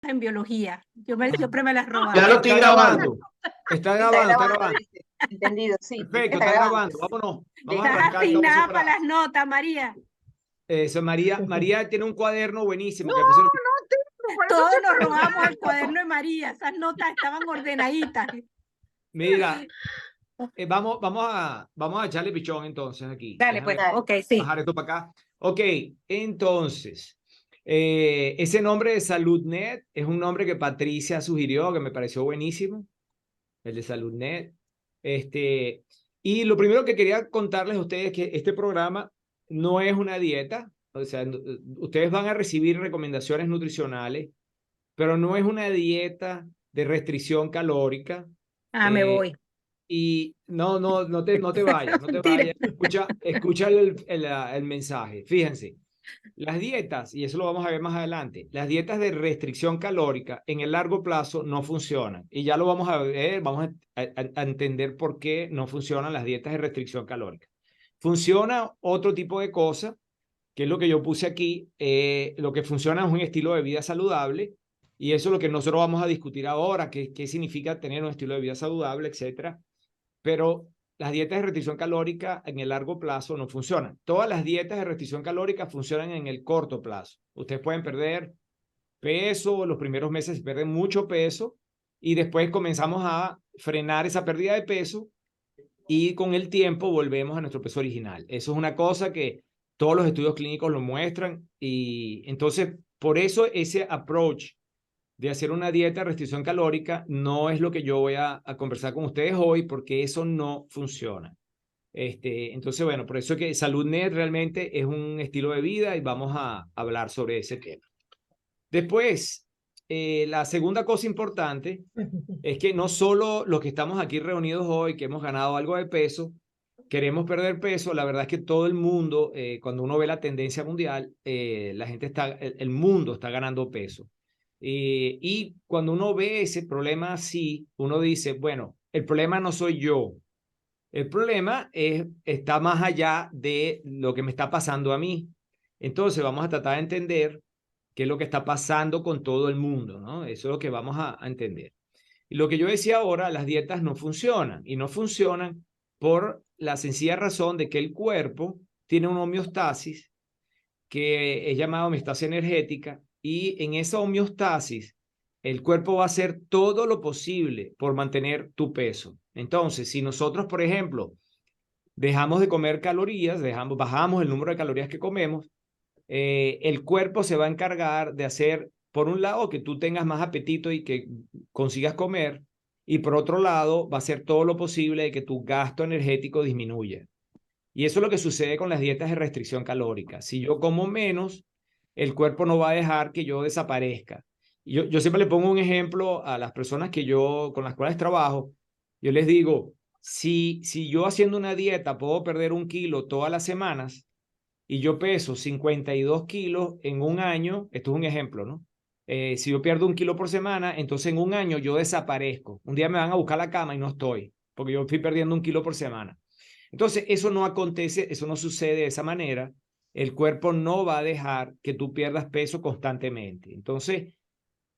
notas en biología. Yo siempre me las robaba. Ya lo estoy grabando. Está grabando. ¿Viste? Entendido, sí. Perfecto, está grabando. Vámonos. Vamos a Estás arrancar. asignada para las notas, María. Eso, María tiene un cuaderno buenísimo. No, que después no tengo. Por eso Todos estoy nos robamos preguntando. el cuaderno de María. Esas notas estaban ordenaditas. Mira, vamos a echarle pichón entonces aquí. Dale, Déjame pues. Ok, sí. bajar esto para acá. Ok, entonces, ese nombre de SaludNet es un nombre que Patricia sugirió, que me pareció buenísimo, el de SaludNet. Y lo primero que quería contarles a ustedes es que este programa no es una dieta, o sea, ustedes van a recibir recomendaciones nutricionales, pero no es una dieta de restricción calórica. Me voy. Y no te vayas, no te vayas. Escucha el mensaje. Fíjense, las dietas, y eso lo vamos a ver más adelante, las dietas de restricción calórica en el largo plazo no funcionan. Y ya lo vamos a ver, vamos a entender por qué no funcionan las dietas de restricción calórica. Funciona otro tipo de cosa, que es lo que yo puse aquí. Lo que funciona es un estilo de vida saludable. Y eso es lo que nosotros vamos a discutir ahora, qué significa tener un estilo de vida saludable, etcétera. Pero las dietas de restricción calórica en el largo plazo no funcionan. Todas las dietas de restricción calórica funcionan en el corto plazo. Ustedes pueden perder peso, los primeros meses pierden mucho peso y después comenzamos a frenar esa pérdida de peso y con el tiempo volvemos a nuestro peso original. Eso es una cosa que todos los estudios clínicos lo muestran y entonces por eso ese approach de hacer una dieta de restricción calórica no es lo que yo voy a conversar con ustedes hoy porque eso no funciona. Entonces, bueno, por eso es que SaludNet realmente es un estilo de vida y vamos a hablar sobre ese tema. Después, la segunda cosa importante es que no solo los que estamos aquí reunidos hoy, que hemos ganado algo de peso, queremos perder peso. La verdad es que todo el mundo, cuando uno ve la tendencia mundial, la gente el mundo está ganando peso. Y cuando uno ve ese problema así, uno dice, bueno, el problema no soy yo. El problema está más allá de lo que me está pasando a mí. Entonces vamos a tratar de entender qué es lo que está pasando con todo el mundo, ¿no? Eso es lo que vamos a entender. Y lo que yo decía ahora, las dietas no funcionan y no funcionan por la sencilla razón de que el cuerpo tiene una homeostasis que es llamada homeostasis energética y en esa homeostasis el cuerpo va a hacer todo lo posible por mantener tu peso. Entonces, si nosotros, por ejemplo, dejamos de comer calorías, bajamos el número de calorías que comemos, el cuerpo se va a encargar de hacer, por un lado, que tú tengas más apetito y que consigas comer, y por otro lado, va a hacer todo lo posible de que tu gasto energético disminuya. Y eso es lo que sucede con las dietas de restricción calórica. Si yo como menos, el cuerpo no va a dejar que yo desaparezca. Yo siempre le pongo un ejemplo a las personas con las cuales trabajo. Yo les digo, si yo haciendo una dieta puedo perder 1 kilo todas las semanas y yo peso 52 kilos en un año, esto es un ejemplo, ¿no? Si yo pierdo 1 kilo por semana, entonces en un año yo desaparezco. Un día me van a buscar la cama y no estoy, porque yo estoy perdiendo 1 kilo por semana. Entonces, eso no acontece, eso no sucede de esa manera. El cuerpo no va a dejar que tú pierdas peso constantemente. Entonces,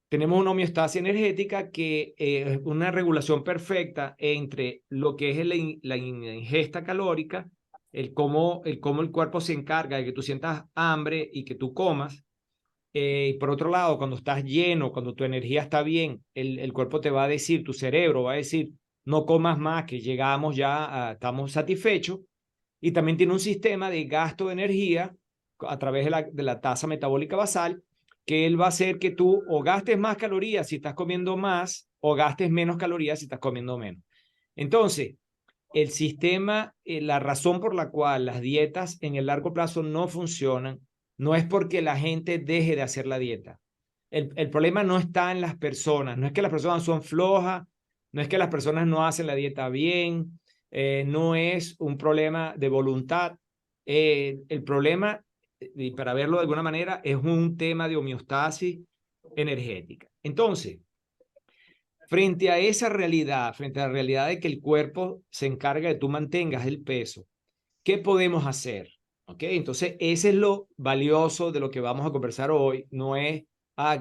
tenemos una homeostasis energética que es una regulación perfecta entre lo que es la ingesta calórica, cómo el cuerpo se encarga de que tú sientas hambre y que tú comas. Y por otro lado, cuando estás lleno, cuando tu energía está bien, el cuerpo te va a decir, tu cerebro va a decir, no comas más, que llegamos ya, estamos satisfechos. Y también tiene un sistema de gasto de energía a través de la tasa metabólica basal, que él va a hacer que tú o gastes más calorías si estás comiendo más o gastes menos calorías si estás comiendo menos. Entonces, el sistema, la razón por la cual las dietas en el largo plazo no funcionan, no es porque la gente deje de hacer la dieta. El problema no está en las personas, no es que las personas son flojas, no es que las personas no hacen la dieta bien, no es un problema de voluntad. El problema, y para verlo de alguna manera, es un tema de homeostasis energética. Entonces, frente a esa realidad, frente a la realidad de que el cuerpo se encarga de que tú mantengas el peso, ¿qué podemos hacer? ¿Ok? Entonces, ese es lo valioso de lo que vamos a conversar hoy. No es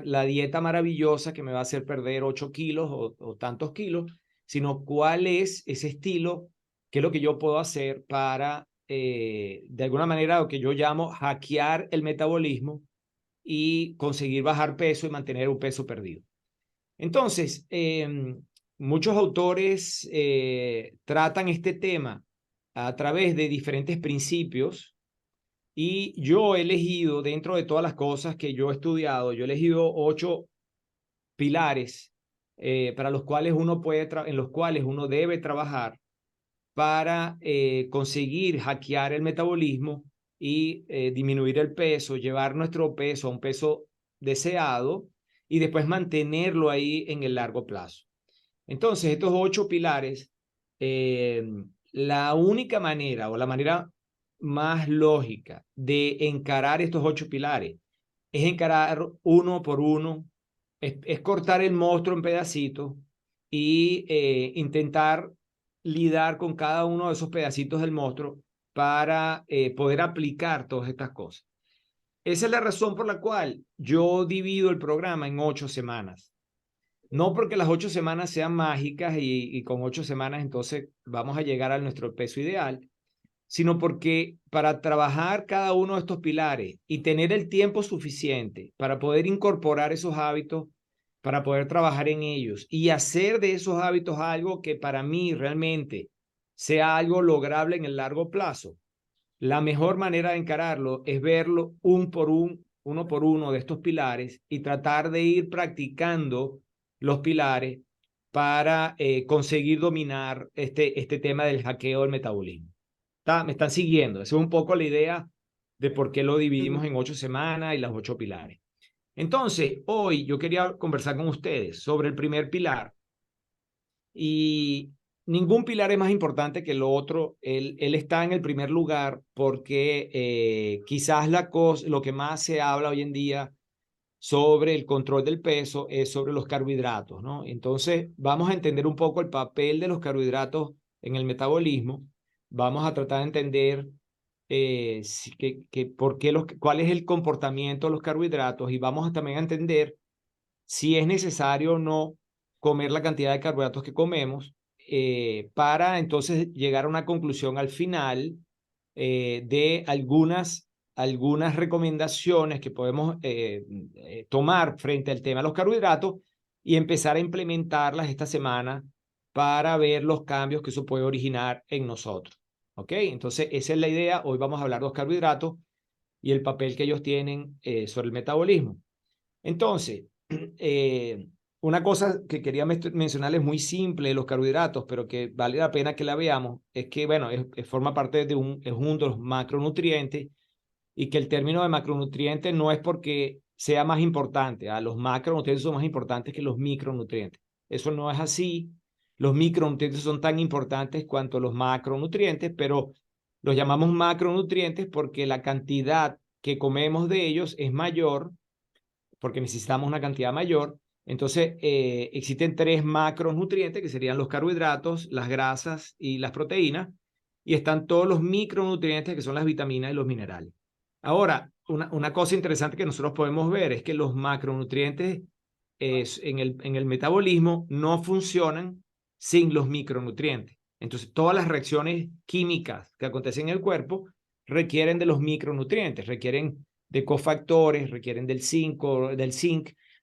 la dieta maravillosa que me va a hacer perder 8 kilos o tantos kilos, sino cuál es ese estilo, qué es lo que yo puedo hacer para, de alguna manera, lo que yo llamo hackear el metabolismo y conseguir bajar peso y mantener un peso perdido. Entonces, muchos autores tratan este tema a través de diferentes principios y yo he elegido, dentro de todas las cosas que yo he estudiado, yo he elegido 8 pilares para los cuales en los cuales uno debe trabajar para conseguir hackear el metabolismo y disminuir el peso, llevar nuestro peso a un peso deseado y después mantenerlo ahí en el largo plazo. Entonces, estos 8 pilares, la única manera o la manera más lógica de encarar estos 8 pilares es encarar uno por uno, es cortar el monstruo en pedacitos y intentar lidar con cada uno de esos pedacitos del monstruo para poder aplicar todas estas cosas. Esa es la razón por la cual yo divido el programa en 8 semanas. No porque las 8 semanas sean mágicas y con 8 semanas entonces vamos a llegar a nuestro peso ideal, sino porque para trabajar cada uno de estos pilares y tener el tiempo suficiente para poder incorporar esos hábitos, para poder trabajar en ellos y hacer de esos hábitos algo que para mí realmente sea algo lograble en el largo plazo, la mejor manera de encararlo es verlo uno por uno de estos pilares y tratar de ir practicando los pilares para conseguir dominar este tema del hackeo del metabolismo. ¿Me están siguiendo? Esa es un poco la idea de por qué lo dividimos en 8 semanas y las 8 pilares. Entonces, hoy yo quería conversar con ustedes sobre el primer pilar y ningún pilar es más importante que el otro. Él está en el primer lugar porque quizás lo que más se habla hoy en día sobre el control del peso es sobre los carbohidratos, ¿no? Entonces, vamos a entender un poco el papel de los carbohidratos en el metabolismo. Vamos a tratar de entender cuál es el comportamiento de los carbohidratos y vamos también a entender si es necesario o no comer la cantidad de carbohidratos que comemos para entonces llegar a una conclusión al final de algunas recomendaciones que podemos tomar frente al tema de los carbohidratos y empezar a implementarlas esta semana para ver los cambios que eso puede originar en nosotros. ¿Ok? Entonces, esa es la idea. Hoy vamos a hablar de los carbohidratos y el papel que ellos tienen sobre el metabolismo. Entonces, una cosa que quería mencionarles muy simple de los carbohidratos, pero que vale la pena que la veamos, es que, bueno, forma parte es uno de los macronutrientes y que el término de macronutriente no es porque sea más importante. Los macronutrientes son más importantes que los micronutrientes. Eso no es así. Los micronutrientes son tan importantes cuanto los macronutrientes, pero los llamamos macronutrientes porque la cantidad que comemos de ellos es mayor, porque necesitamos una cantidad mayor. Entonces, existen 3 macronutrientes que serían los carbohidratos, las grasas y las proteínas, y están todos los micronutrientes que son las vitaminas y los minerales. Ahora, una cosa interesante que nosotros podemos ver es que los macronutrientes en el metabolismo no funcionan sin los micronutrientes. Entonces, todas las reacciones químicas que acontecen en el cuerpo requieren de los micronutrientes, requieren de cofactores, requieren del zinc,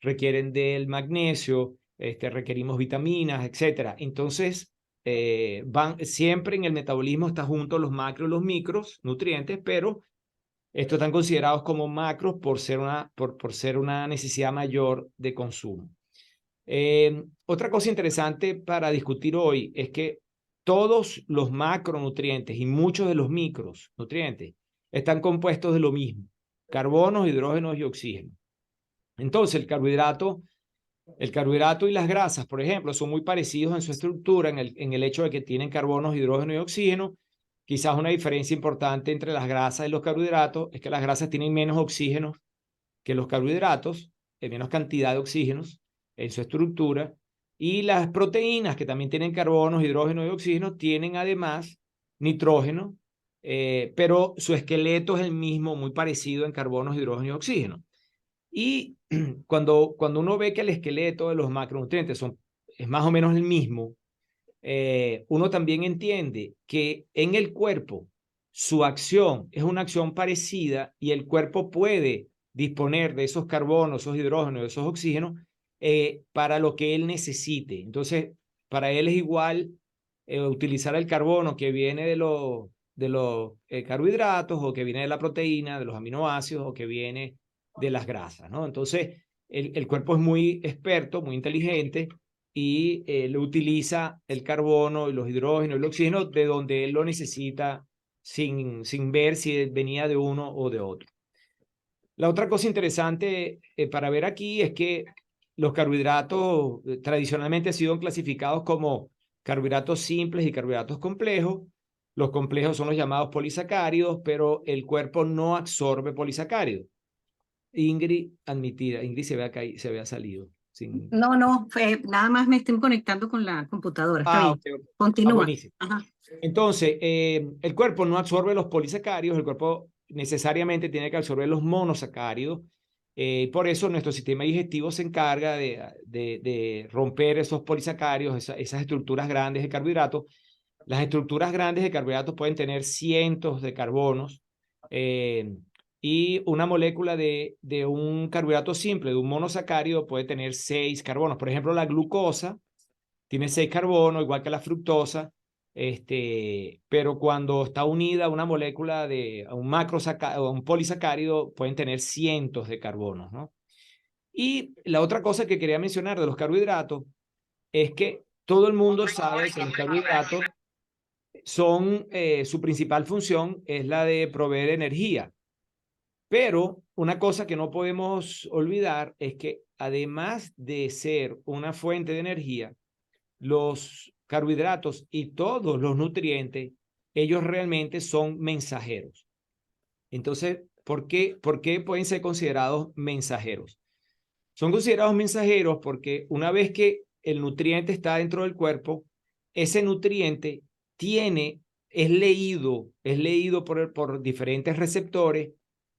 requieren del magnesio, requerimos vitaminas, etc. Entonces, siempre en el metabolismo está junto los macros y los micros nutrientes, pero estos están considerados como macros por ser una necesidad mayor de consumo. Otra cosa interesante para discutir hoy es que todos los macronutrientes y muchos de los micronutrientes están compuestos de lo mismo: carbonos, hidrógenos y oxígeno. Entonces, el carbohidrato y las grasas, por ejemplo, son muy parecidos en su estructura, en el hecho de que tienen carbonos, hidrógeno y oxígeno. Quizás una diferencia importante entre las grasas y los carbohidratos es que las grasas tienen menos oxígeno que los carbohidratos, menos cantidad de oxígenos en su estructura, y las proteínas, que también tienen carbonos, hidrógeno y oxígeno, tienen además nitrógeno, pero su esqueleto es el mismo, muy parecido en carbonos, hidrógeno y oxígeno. Y cuando uno ve que el esqueleto de los macronutrientes es más o menos el mismo, uno también entiende que en el cuerpo su acción es una acción parecida y el cuerpo puede disponer de esos carbonos, esos hidrógenos, esos oxígenos para lo que él necesite. Entonces, para él es igual utilizar el carbono que viene de los carbohidratos o que viene de la proteína, de los aminoácidos o que viene de las grasas, ¿no? Entonces, el cuerpo es muy experto, muy inteligente y lo utiliza el carbono y los hidrógenos y el oxígeno de donde él lo necesita sin ver si venía de uno o de otro. La otra cosa interesante para ver aquí es que los carbohidratos tradicionalmente han sido clasificados como carbohidratos simples y carbohidratos complejos. Los complejos son los llamados polisacáridos, pero el cuerpo no absorbe polisacáridos. Ingrid admitida, Ingrid se había salido. Sin... No, nada más me estoy conectando con la computadora. Está bien. Okay. Continúa. Buenísimo. Ajá. Entonces, el cuerpo no absorbe los polisacáridos, el cuerpo necesariamente tiene que absorber los monosacáridos. Por eso nuestro sistema digestivo se encarga de romper esos polisacáridos, esas estructuras grandes de carbohidratos. Las estructuras grandes de carbohidratos pueden tener cientos de carbonos y una molécula de un carbohidrato simple, de un monosacárido, puede tener 6 carbonos. Por ejemplo, la glucosa tiene 6 carbonos, igual que la fructosa, pero cuando está unida a una molécula de un polisacárido, pueden tener cientos de carbonos, ¿no? Y la otra cosa que quería mencionar de los carbohidratos es que todo el mundo sabe que los carbohidratos su principal función es la de proveer energía. Pero una cosa que no podemos olvidar es que además de ser una fuente de energía, los carbohidratos y todos los nutrientes, ellos realmente son mensajeros. Entonces, ¿por qué pueden ser considerados mensajeros? Son considerados mensajeros porque una vez que el nutriente está dentro del cuerpo, ese nutriente es leído por diferentes receptores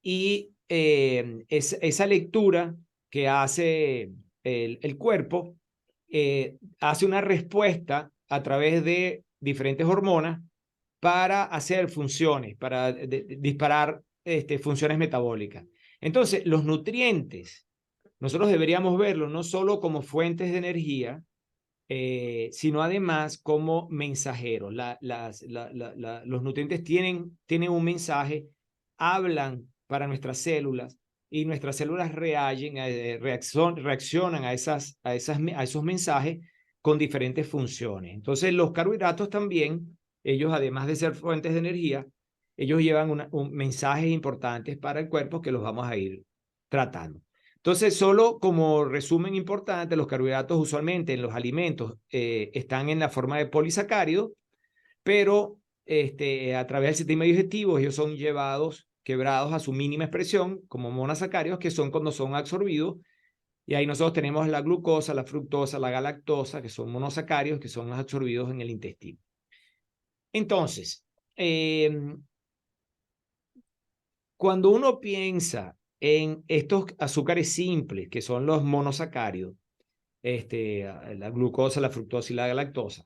y esa lectura que hace el cuerpo hace una respuesta a través de diferentes hormonas para hacer funciones, para disparar funciones metabólicas. Entonces, los nutrientes, nosotros deberíamos verlos no solo como fuentes de energía, sino además como mensajeros. Los nutrientes tienen un mensaje, hablan para nuestras células y nuestras células reaccionan a esos mensajes con diferentes funciones. Entonces, los carbohidratos también, ellos además de ser fuentes de energía, ellos llevan mensajes importantes para el cuerpo que los vamos a ir tratando. Entonces, solo como resumen importante, los carbohidratos usualmente en los alimentos están en la forma de polisacáridos, pero a través del sistema digestivo ellos son quebrados a su mínima expresión como monosacáridos, que son cuando son absorbidos. Y ahí nosotros tenemos la glucosa, la fructosa, la galactosa, que son monosacáridos, que son absorbidos en el intestino. Entonces, cuando uno piensa en estos azúcares simples, que son los monosacáridos, la glucosa, la fructosa y la galactosa,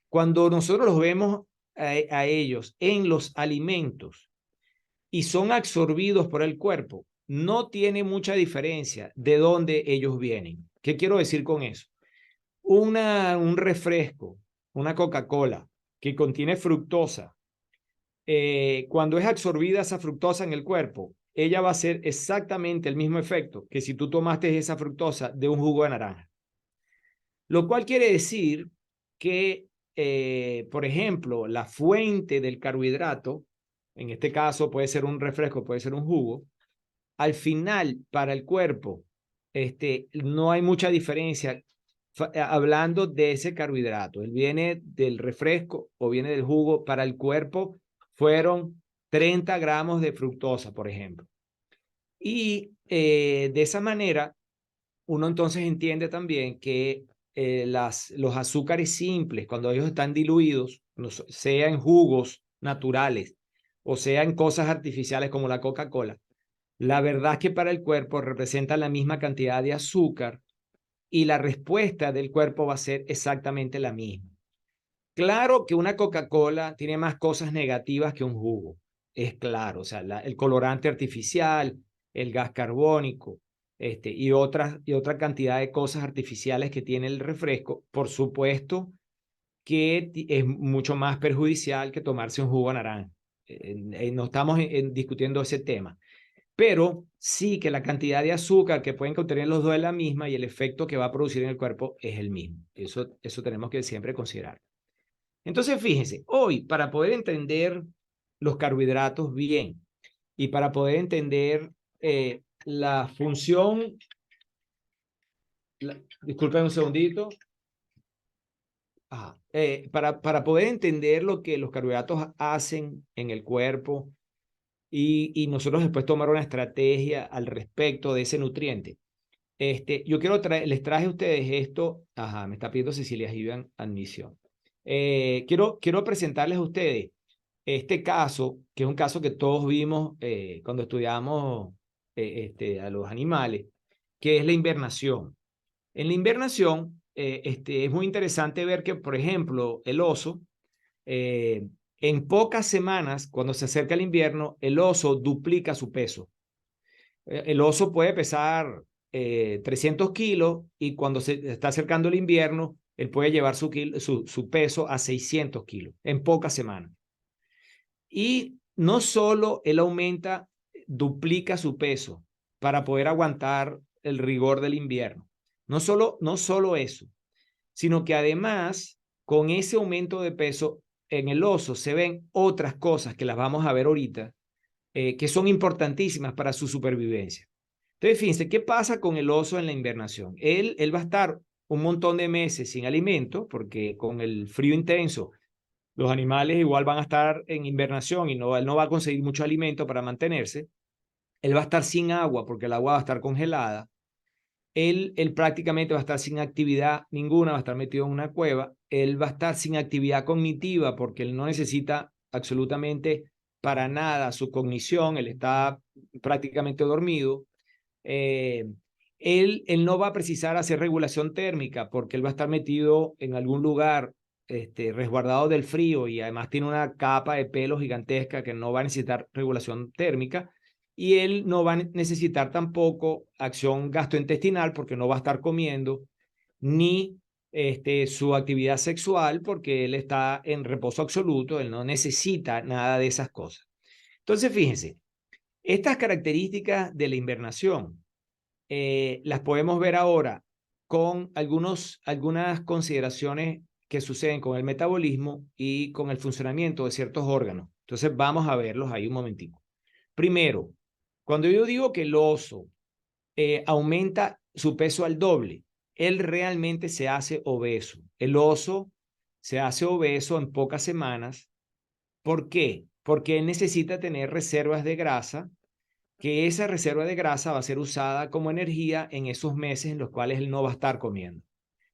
cuando nosotros los vemos a ellos en los alimentos y son absorbidos por el cuerpo, no tiene mucha diferencia de dónde ellos vienen. ¿Qué quiero decir con eso? Un refresco, una Coca-Cola que contiene fructosa, cuando es absorbida esa fructosa en el cuerpo, ella va a hacer exactamente el mismo efecto que si tú tomaste esa fructosa de un jugo de naranja. Lo cual quiere decir que, por ejemplo, la fuente del carbohidrato, en este caso puede ser un refresco, puede ser un jugo, al final para el cuerpo no hay mucha diferencia hablando de ese carbohidrato. Él viene del refresco o viene del jugo, para el cuerpo fueron 30 gramos de fructosa, por ejemplo. Y de esa manera, uno entonces entiende también que los azúcares simples, cuando ellos están diluidos, sea en jugos naturales o sea en cosas artificiales como la Coca-Cola, La verdad es que para el cuerpo representa la misma cantidad de azúcar y la respuesta del cuerpo va a ser exactamente la misma. Claro que una Coca-Cola tiene más cosas negativas que un jugo, es claro, o sea, el colorante artificial, el gas carbónico, y otra cantidad de cosas artificiales que tiene el refresco, por supuesto que es mucho más perjudicial que tomarse un jugo de naranja. No estamos discutiendo ese tema, pero sí que la cantidad de azúcar que pueden contener los dos es la misma y el efecto que va a producir en el cuerpo es el mismo. Eso tenemos que siempre considerar. Entonces, fíjense, hoy para poder entender los carbohidratos bien y para poder entender la función, disculpen un segundito, para poder entender lo que los carbohidratos hacen en el cuerpo y nosotros después tomar una estrategia al respecto de ese nutriente. Yo les traje a ustedes esto, me está pidiendo Cecilia Givan admisión. Quiero presentarles a ustedes este caso, que es un caso que todos vimos cuando estudiamos a los animales, que es la invernación. En la invernación, es muy interesante ver que, por ejemplo, el oso, en pocas semanas, cuando se acerca el invierno, el oso duplica su peso. El oso puede pesar 300 kilos y cuando se está acercando el invierno, él puede llevar su peso a 600 kilos en pocas semanas. Y no solo él duplica su peso para poder aguantar el rigor del invierno. No solo eso, sino que además, con ese aumento de peso, en el oso se ven otras cosas que las vamos a ver ahorita, que son importantísimas para su supervivencia. Entonces, fíjense, ¿qué pasa con el oso en la invernación? Él va a estar un montón de meses sin alimento, porque con el frío intenso, los animales igual van a estar en invernación y él no va a conseguir mucho alimento para mantenerse. Él va a estar sin agua, porque el agua va a estar congelada. Él prácticamente va a estar sin actividad ninguna, va a estar metido en una cueva. Él va a estar sin actividad cognitiva porque él no necesita absolutamente para nada su cognición, él está prácticamente dormido. Él no va a precisar hacer regulación térmica porque él va a estar metido en algún lugar resguardado del frío y además tiene una capa de pelo gigantesca que no va a necesitar regulación térmica. Y él no va a necesitar tampoco acción gastrointestinal porque no va a estar comiendo, ni su actividad sexual porque él está en reposo absoluto, él no necesita nada de esas cosas. Entonces, fíjense, estas características de la invernación las podemos ver ahora con algunas consideraciones que suceden con el metabolismo y con el funcionamiento de ciertos órganos. Entonces, vamos a verlos ahí un momentico. Primero, cuando yo digo que el oso aumenta su peso al doble, él realmente se hace obeso. El oso se hace obeso en pocas semanas. ¿Por qué? Porque él necesita tener reservas de grasa, que esa reserva de grasa va a ser usada como energía en esos meses en los cuales él no va a estar comiendo.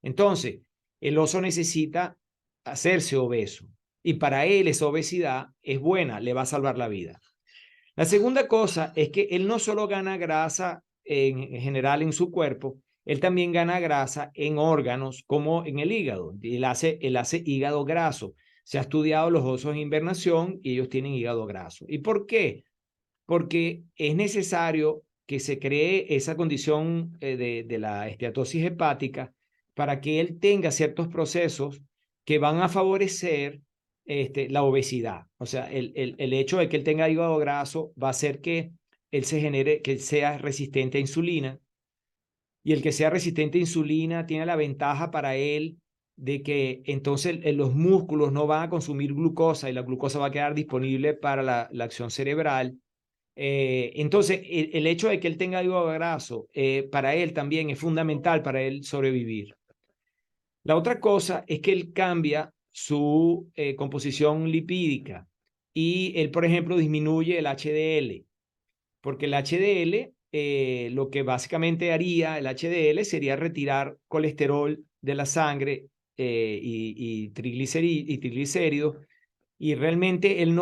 Entonces, el oso necesita hacerse obeso y para él esa obesidad es buena, le va a salvar la vida. La segunda cosa es que él no solo gana grasa en general en su cuerpo, él también gana grasa en órganos como en el hígado. Él hace hígado graso. Se ha estudiado los osos en invernación y ellos tienen hígado graso. ¿Y por qué? Porque es necesario que se cree esa condición de la esteatosis hepática para que él tenga ciertos procesos que van a favorecer la obesidad. O sea, el hecho de que él tenga hígado graso va a hacer que que él sea resistente a insulina. Y el que sea resistente a insulina tiene la ventaja para él de que entonces los músculos no van a consumir glucosa y la glucosa va a quedar disponible para la acción cerebral. Entonces, el hecho de que él tenga hígado graso para él también es fundamental para él sobrevivir. La otra cosa es que él cambia su composición lipídica y él, por ejemplo, disminuye el HDL, porque el HDL, lo que básicamente haría el HDL sería retirar colesterol de la sangre y triglicéridos Y realmente el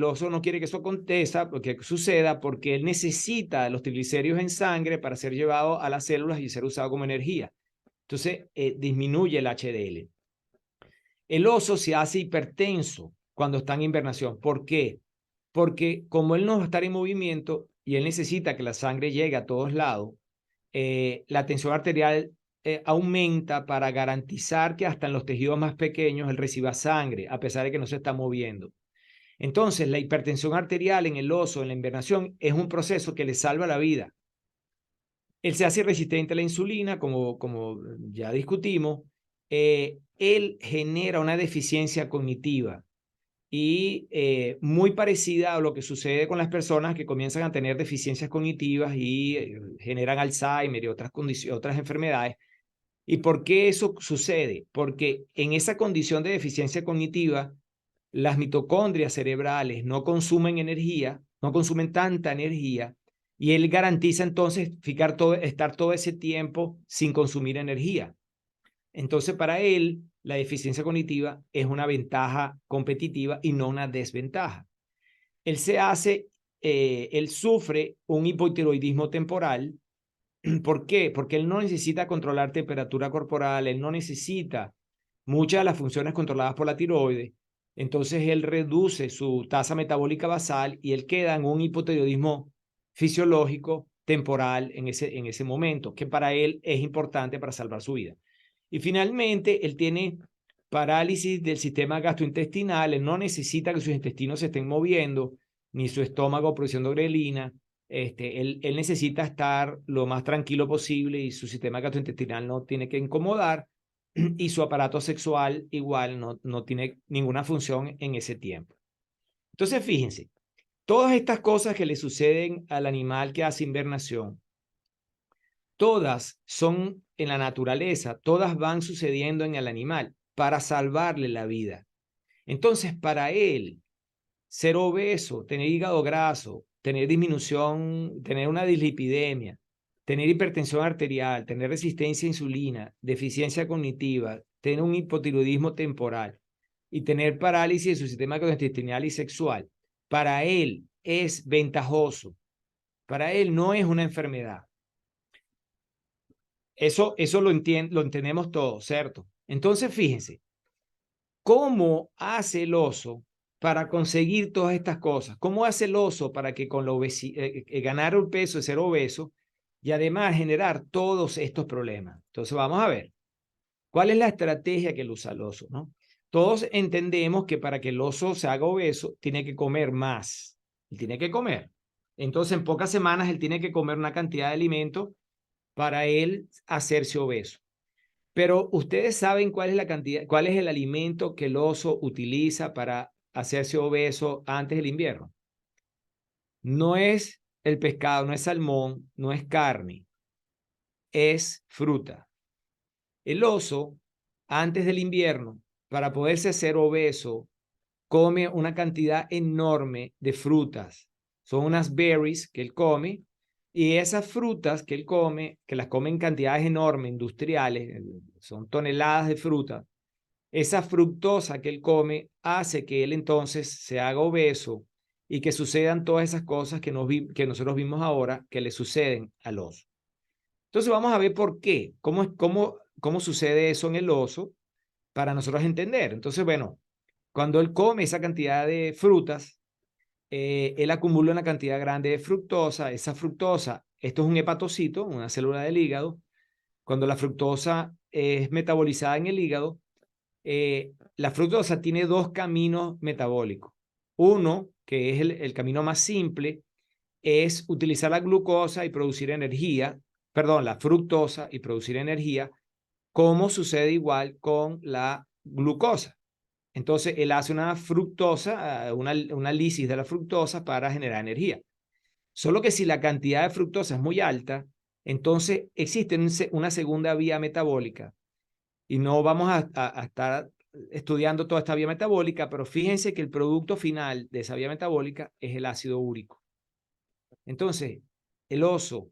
oso no quiere que eso acontezca, que suceda, porque él necesita los triglicéridos en sangre para ser llevado a las células y ser usado como energía. Entonces, disminuye el HDL. El oso se hace hipertenso cuando está en hibernación. ¿Por qué? Porque como él no va a estar en movimiento y él necesita que la sangre llegue a todos lados, la tensión arterial aumenta para garantizar que hasta en los tejidos más pequeños él reciba sangre, a pesar de que no se está moviendo. Entonces, la hipertensión arterial en el oso, en la invernación, es un proceso que le salva la vida. Él se hace resistente a la insulina, como ya discutimos. Él genera una deficiencia cognitiva y muy parecida a lo que sucede con las personas que comienzan a tener deficiencias cognitivas y generan Alzheimer y otras enfermedades. ¿Y por qué eso sucede? Porque en esa condición de deficiencia cognitiva, las mitocondrias cerebrales no consumen energía, no consumen tanta energía, y él garantiza entonces estar todo ese tiempo sin consumir energía. Entonces, para él, la deficiencia cognitiva es una ventaja competitiva y no una desventaja. Él sufre un hipotiroidismo temporal. ¿Por qué? Porque él no necesita controlar temperatura corporal, él no necesita muchas de las funciones controladas por la tiroides. Entonces, él reduce su tasa metabólica basal y él queda en un hipotiroidismo fisiológico temporal en ese momento, que para él es importante para salvar su vida. Y finalmente, él tiene parálisis del sistema gastrointestinal, él no necesita que sus intestinos se estén moviendo, ni su estómago produciendo grelina. Él necesita estar lo más tranquilo posible y su sistema gastrointestinal no tiene que incomodar y su aparato sexual igual no tiene ninguna función en ese tiempo. Entonces, fíjense, todas estas cosas que le suceden al animal que hace invernación, todas son en la naturaleza, todas van sucediendo en el animal para salvarle la vida. Entonces, para él, ser obeso, tener hígado graso, tener disminución, tener una dislipidemia, tener hipertensión arterial, tener resistencia a insulina, deficiencia cognitiva, tener un hipotiroidismo temporal y tener parálisis de su sistema gastrointestinal y sexual, para él es ventajoso. Para él no es una enfermedad. Eso lo entendemos todos, ¿cierto? Entonces, fíjense, ¿cómo hace el oso para conseguir todas estas cosas? ¿Cómo hace el oso para que con la ganar un peso de ser obeso y además generar todos estos problemas? Entonces, vamos a ver, ¿cuál es la estrategia que usa el oso, no? Todos entendemos que para que el oso se haga obeso, tiene que comer más. Él tiene que comer. Entonces, en pocas semanas, él tiene que comer una cantidad de alimento para él hacerse obeso. Pero ustedes saben cuál es el alimento que el oso utiliza para hacerse obeso antes del invierno. No es el pescado, no es salmón, no es carne, es fruta. El oso, antes del invierno, para poderse hacer obeso, come una cantidad enorme de frutas. Son unas berries que él come. Y esas frutas que él come, que las come en cantidades enormes, industriales, son toneladas de fruta, esa fructosa que él come hace que él entonces se haga obeso y que sucedan todas esas cosas que nosotros vimos ahora que le suceden al oso. Entonces vamos a ver por qué, cómo sucede eso en el oso para nosotros entender. Entonces, bueno, cuando él come esa cantidad de frutas, él acumula una cantidad grande de fructosa. Esa fructosa, esto es un hepatocito, una célula del hígado. Cuando la fructosa es metabolizada en el hígado, la fructosa tiene dos caminos metabólicos. Uno, que es el camino más simple, es utilizar la glucosa y producir energía, perdón, la fructosa y producir energía, como sucede igual con la glucosa. Entonces, él hace una fructosa, una lisis de la fructosa para generar energía. Solo que si la cantidad de fructosa es muy alta, entonces existe una segunda vía metabólica. Y no vamos a estar estudiando toda esta vía metabólica, pero fíjense que el producto final de esa vía metabólica es el ácido úrico. Entonces, el oso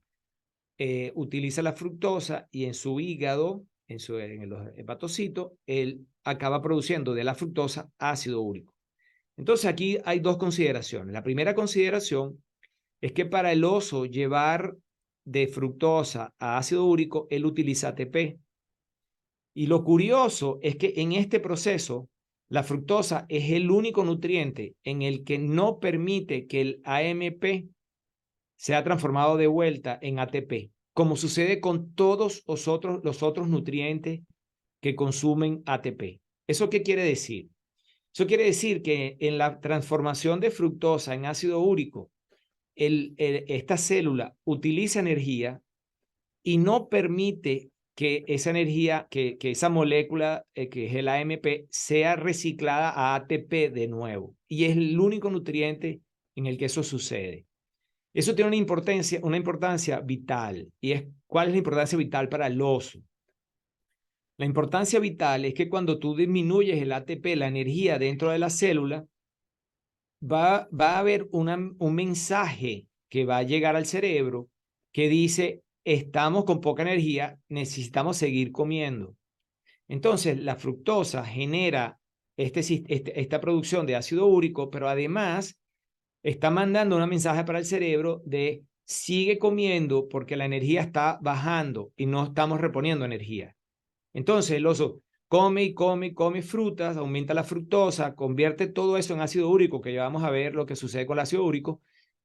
utiliza la fructosa y en su hígado, en los hepatocitos, él acaba produciendo de la fructosa ácido úrico. Entonces aquí hay dos consideraciones. La primera consideración es que para el oso llevar de fructosa a ácido úrico, él utiliza ATP. Y lo curioso es que en este proceso, la fructosa es el único nutriente en el que no permite que el AMP sea transformado de vuelta en ATP, como sucede con todos los otros nutrientes que consumen ATP. ¿Eso qué quiere decir? Eso quiere decir que en la transformación de fructosa en ácido úrico, esta célula utiliza energía y no permite que esa energía, que esa molécula, que es el AMP, sea reciclada a ATP de nuevo. Y es el único nutriente en el que eso sucede. Eso tiene una importancia vital. ¿Y cuál es la importancia vital para el oso? La importancia vital es que cuando tú disminuyes el ATP, la energía dentro de la célula, va a haber un mensaje que va a llegar al cerebro que dice, estamos con poca energía, necesitamos seguir comiendo. Entonces, la fructosa genera esta producción de ácido úrico, pero además está mandando un mensaje para el cerebro de sigue comiendo porque la energía está bajando y no estamos reponiendo energía. Entonces, el oso come y come y come frutas, aumenta la fructosa, convierte todo eso en ácido úrico, que ya vamos a ver lo que sucede con el ácido úrico,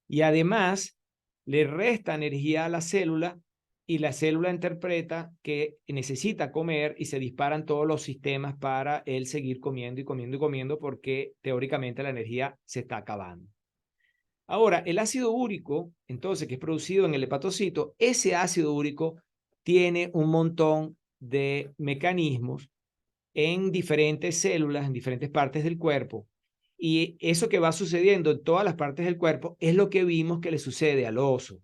y además le resta energía a la célula y la célula interpreta que necesita comer y se disparan todos los sistemas para él seguir comiendo y comiendo y comiendo porque teóricamente la energía se está acabando. Ahora, el ácido úrico, entonces, que es producido en el hepatocito, ese ácido úrico tiene un montón de mecanismos en diferentes células, en diferentes partes del cuerpo. Y eso que va sucediendo en todas las partes del cuerpo es lo que vimos que le sucede al oso.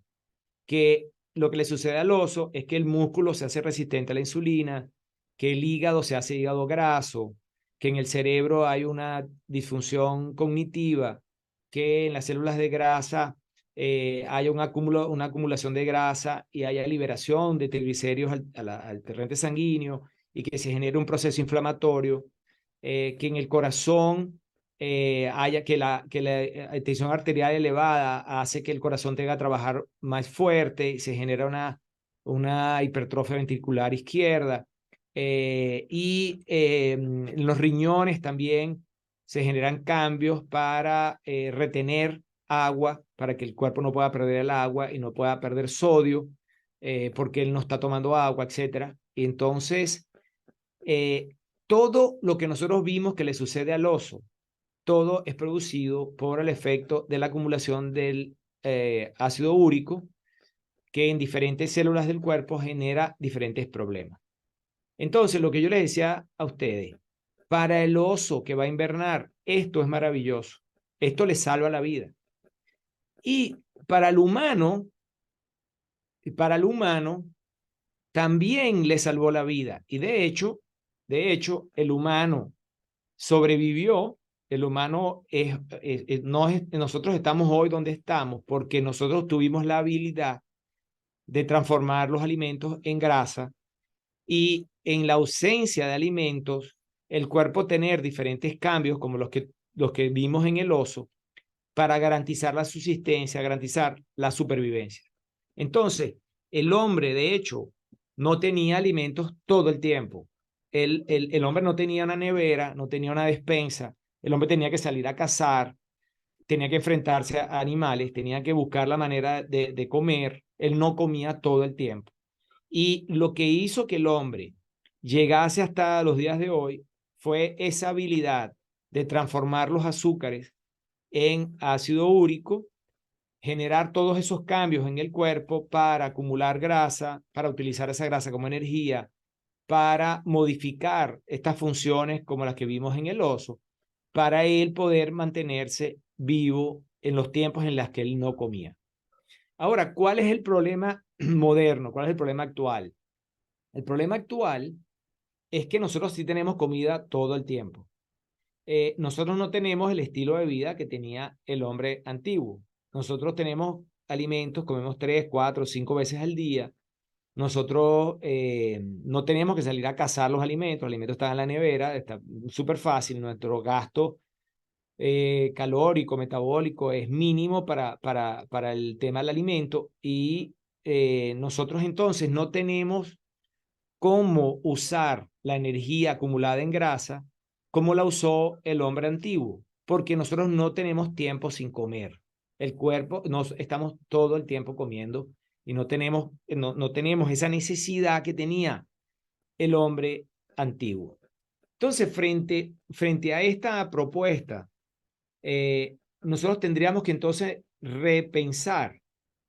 Que lo que le sucede al oso es que el músculo se hace resistente a la insulina, que el hígado se hace hígado graso, que en el cerebro hay una disfunción cognitiva, que en las células de grasa haya una acumulación de grasa y haya liberación de triglicéridos al torrente sanguíneo y que se genere un proceso inflamatorio, que en el corazón haya que la tensión arterial elevada hace que el corazón tenga que trabajar más fuerte y se genera una hipertrofia ventricular izquierda. En los riñones también se generan cambios para retener agua, para que el cuerpo no pueda perder el agua y no pueda perder sodio, porque él no está tomando agua, etc. Y entonces, todo lo que nosotros vimos que le sucede al oso, todo es producido por el efecto de la acumulación del ácido úrico, que en diferentes células del cuerpo genera diferentes problemas. Entonces, lo que yo les decía a ustedes, para el oso que va a invernar, esto es maravilloso. Esto le salva la vida. Y para el humano también le salvó la vida. Y de hecho, el humano sobrevivió. El humano nosotros estamos hoy donde estamos porque nosotros tuvimos la habilidad de transformar los alimentos en grasa y en la ausencia de alimentos, el cuerpo tener diferentes cambios como los que vimos en el oso para garantizar la subsistencia, garantizar la supervivencia. Entonces, el hombre, de hecho, no tenía alimentos todo el tiempo. El hombre no tenía una nevera, no tenía una despensa. El hombre tenía que salir a cazar, tenía que enfrentarse a animales, tenía que buscar la manera de comer. Él no comía todo el tiempo. Y lo que hizo que el hombre llegase hasta los días de hoy fue esa habilidad de transformar los azúcares en ácido úrico, generar todos esos cambios en el cuerpo para acumular grasa, para utilizar esa grasa como energía, para modificar estas funciones como las que vimos en el oso, para él poder mantenerse vivo en los tiempos en los que él no comía. Ahora, ¿cuál es el problema moderno? ¿Cuál es el problema actual? El problema actual es que nosotros sí tenemos comida todo el tiempo. Nosotros no tenemos el estilo de vida que tenía el hombre antiguo. Nosotros tenemos alimentos, comemos 3, 4, 5 veces al día. Nosotros no tenemos que salir a cazar los alimentos están en la nevera, está súper fácil. Nuestro gasto calórico, metabólico, es mínimo para el tema del alimento y nosotros entonces no tenemos cómo usar la energía acumulada en grasa como la usó el hombre antiguo, porque nosotros no tenemos tiempo sin comer. El cuerpo, nos estamos todo el tiempo comiendo y no tenemos esa necesidad que tenía el hombre antiguo. Entonces, frente a esta propuesta, nosotros tendríamos que entonces repensar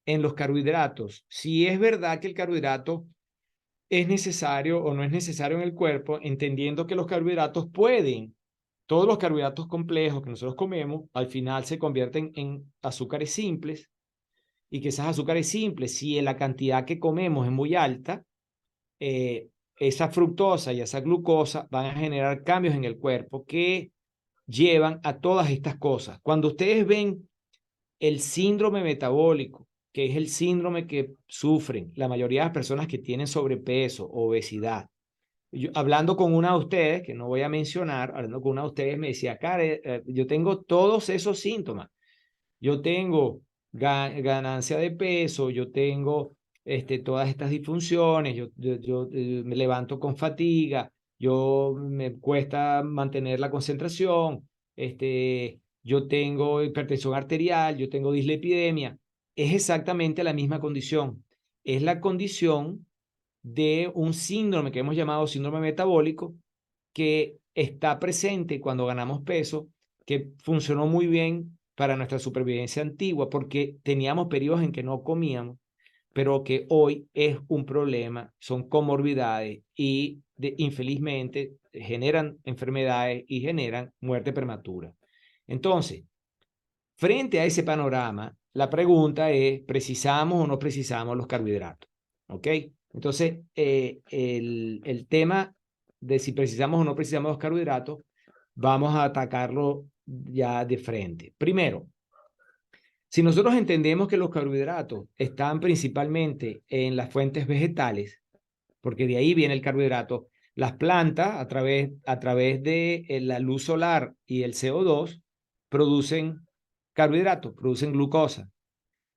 en los carbohidratos. Si es verdad que el carbohidrato es necesario o no es necesario en el cuerpo, entendiendo que los carbohidratos todos los carbohidratos complejos que nosotros comemos, al final se convierten en azúcares simples y que esas azúcares simples, si la cantidad que comemos es muy alta, esa fructosa y esa glucosa van a generar cambios en el cuerpo que llevan a todas estas cosas. Cuando ustedes ven el síndrome metabólico, que es el síndrome que sufren la mayoría de las personas que tienen sobrepeso o obesidad. Hablando con una de ustedes, que no voy a mencionar, hablando con una de ustedes me decía, Karen, yo tengo todos esos síntomas. Yo tengo ganancia de peso, yo tengo todas estas disfunciones, yo me levanto con fatiga, yo me cuesta mantener la concentración, yo tengo hipertensión arterial, yo tengo dislipidemia. Es exactamente la misma condición. Es la condición de un síndrome que hemos llamado síndrome metabólico, que está presente cuando ganamos peso, que funcionó muy bien para nuestra supervivencia antigua, porque teníamos periodos en que no comíamos, pero que hoy es un problema, son comorbidades y infelizmente generan enfermedades y generan muerte prematura. Entonces, frente a ese panorama, la pregunta es, ¿precisamos o no precisamos los carbohidratos? ¿Ok? Entonces, el tema de si precisamos o no precisamos los carbohidratos, vamos a atacarlo ya de frente. Primero, si nosotros entendemos que los carbohidratos están principalmente en las fuentes vegetales, porque de ahí viene el carbohidrato, las plantas a través de la luz solar y el CO2 producen carbohidratos, producen glucosa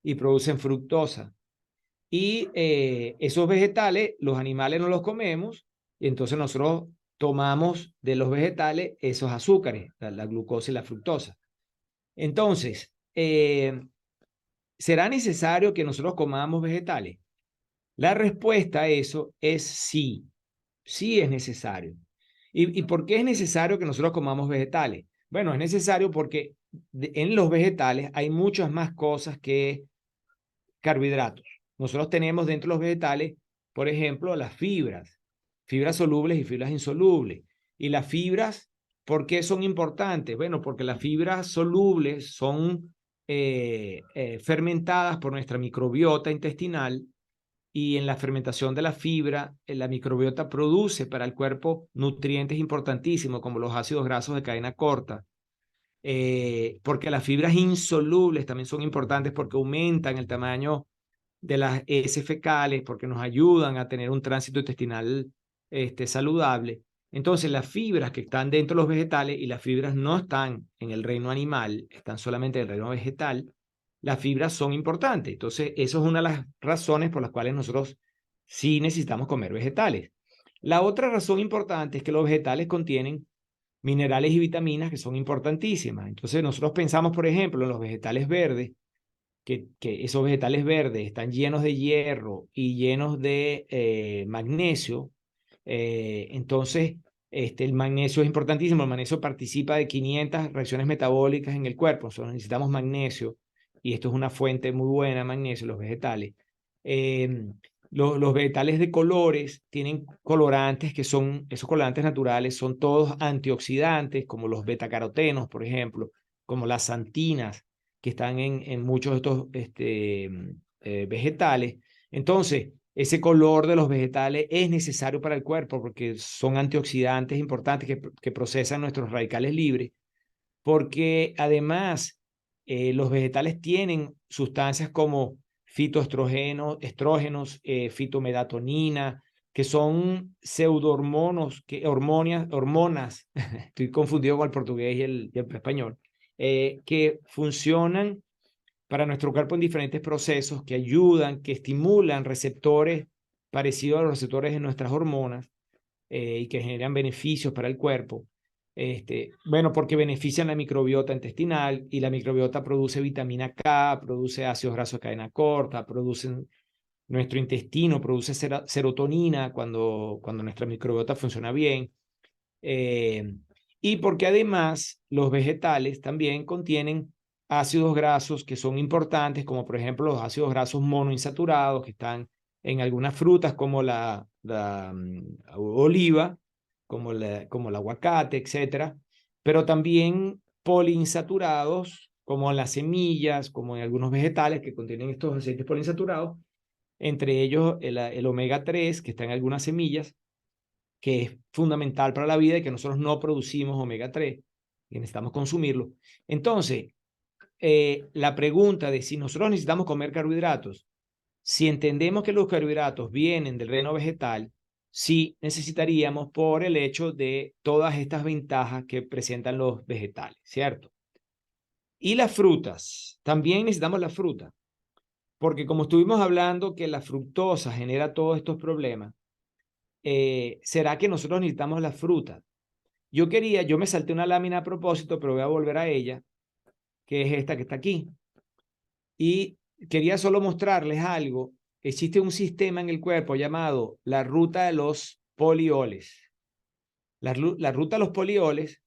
y producen fructosa. Y esos vegetales, los animales no los comemos, y entonces nosotros tomamos de los vegetales esos azúcares, la glucosa y la fructosa. Entonces, ¿será necesario que nosotros comamos vegetales? La respuesta a eso es sí, sí es necesario. ¿Y por qué es necesario que nosotros comamos vegetales? Bueno, es necesario porque en los vegetales hay muchas más cosas que carbohidratos. Nosotros tenemos dentro de los vegetales, por ejemplo, las fibras solubles y fibras insolubles. Y las fibras, ¿por qué son importantes? Bueno, porque las fibras solubles son fermentadas por nuestra microbiota intestinal y en la fermentación de la fibra, la microbiota produce para el cuerpo nutrientes importantísimos como los ácidos grasos de cadena corta, porque las fibras insolubles también son importantes porque aumentan el tamaño de las heces fecales, porque nos ayudan a tener un tránsito intestinal saludable. Entonces, las fibras que están dentro de los vegetales y las fibras no están en el reino animal, están solamente en el reino vegetal, las fibras son importantes. Entonces, eso es una de las razones por las cuales nosotros sí necesitamos comer vegetales. La otra razón importante es que los vegetales contienen minerales y vitaminas que son importantísimas. Entonces, nosotros pensamos, por ejemplo, en los vegetales verdes, que esos vegetales verdes están llenos de hierro y llenos de magnesio. Entonces, el magnesio es importantísimo. El magnesio participa de 500 reacciones metabólicas en el cuerpo. Nosotros necesitamos magnesio y esto es una fuente muy buena de magnesio, los vegetales. Los vegetales de colores tienen colorantes que son, esos colorantes naturales son todos antioxidantes, como los betacarotenos, por ejemplo, como las xantinas, que están en muchos de estos vegetales. Entonces, ese color de los vegetales es necesario para el cuerpo porque son antioxidantes importantes que procesan nuestros radicales libres, porque además los vegetales tienen sustancias como estrógenos, fitomelatonina, que son pseudohormonas, hormonas, estoy confundido con el portugués y el español, que funcionan para nuestro cuerpo en diferentes procesos, que ayudan, que estimulan receptores parecidos a los receptores de nuestras hormonas y que generan beneficios para el cuerpo. Bueno, porque benefician la microbiota intestinal y la microbiota produce vitamina K, produce ácidos grasos de cadena corta, nuestro intestino produce serotonina cuando nuestra microbiota funciona bien. Y porque además los vegetales también contienen ácidos grasos que son importantes, como por ejemplo los ácidos grasos monoinsaturados que están en algunas frutas como la oliva, como el aguacate, etcétera, pero también poliinsaturados como en las semillas, como en algunos vegetales que contienen estos aceites poliinsaturados, entre ellos el omega 3 que está en algunas semillas, que es fundamental para la vida y que nosotros no producimos omega 3 y necesitamos consumirlo. Entonces, la pregunta de si nosotros necesitamos comer carbohidratos, si entendemos que los carbohidratos vienen del reino vegetal, sí necesitaríamos por el hecho de todas estas ventajas que presentan los vegetales, ¿cierto? Y las frutas, también necesitamos la fruta, porque como estuvimos hablando que la fructosa genera todos estos problemas, ¿será que nosotros necesitamos la fruta? Yo me salté una lámina a propósito, pero voy a volver a ella, que es esta que está aquí. Y quería solo mostrarles algo. Existe un sistema en el cuerpo llamado la ruta de los polioles. La ruta de los polioles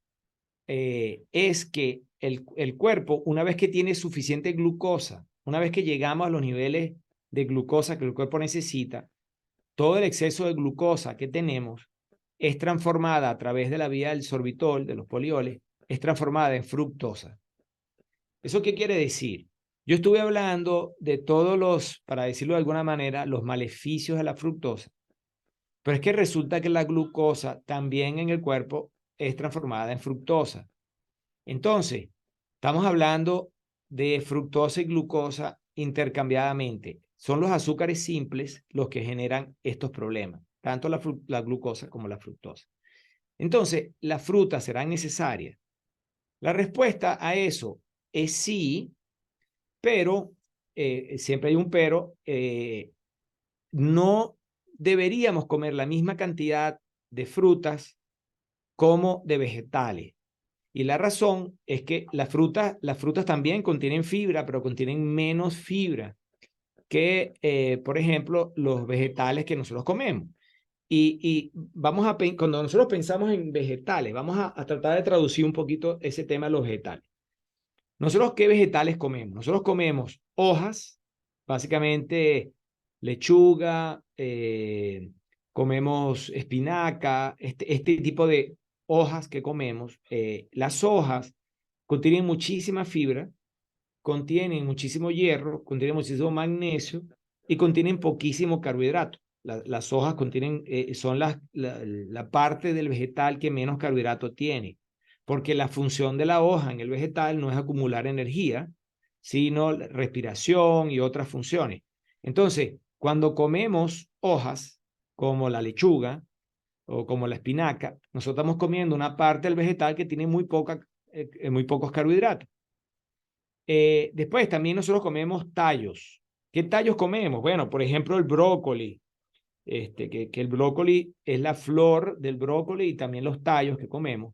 es que el cuerpo, una vez que tiene suficiente glucosa, una vez que llegamos a los niveles de glucosa que el cuerpo necesita, todo el exceso de glucosa que tenemos es transformada a través de la vía del sorbitol, de los polioles, es transformada en fructosa. ¿Eso qué quiere decir? Yo estuve hablando de todos los, para decirlo de alguna manera, los maleficios de la fructosa, pero es que resulta que la glucosa también en el cuerpo es transformada en fructosa. Entonces, estamos hablando de fructosa y glucosa intercambiadamente. Son los azúcares simples los que generan estos problemas, tanto la glucosa como la fructosa. Entonces, ¿las frutas serán necesarias? La respuesta a eso es sí, pero, siempre hay un pero, no deberíamos comer la misma cantidad de frutas como de vegetales. Y la razón es que las frutas también contienen fibra, pero contienen menos fibra que, por ejemplo, los vegetales que nosotros comemos. Y cuando nosotros pensamos en vegetales, vamos a tratar de traducir un poquito ese tema de los vegetales. ¿Nosotros qué vegetales comemos? Nosotros comemos hojas, básicamente lechuga, comemos espinaca, este tipo de hojas que comemos. Las hojas contienen muchísima fibra, contienen muchísimo hierro, contienen muchísimo magnesio y contienen poquísimo carbohidrato. Las hojas contienen, son la parte del vegetal que menos carbohidrato tiene, porque la función de la hoja en el vegetal no es acumular energía, sino respiración y otras funciones. Entonces, cuando comemos hojas como la lechuga o como la espinaca, nosotros estamos comiendo una parte del vegetal que tiene muy pocos carbohidratos. Después también nosotros comemos tallos. ¿Qué tallos comemos? Bueno, por ejemplo, el brócoli. Que el brócoli es la flor del brócoli y también los tallos que comemos.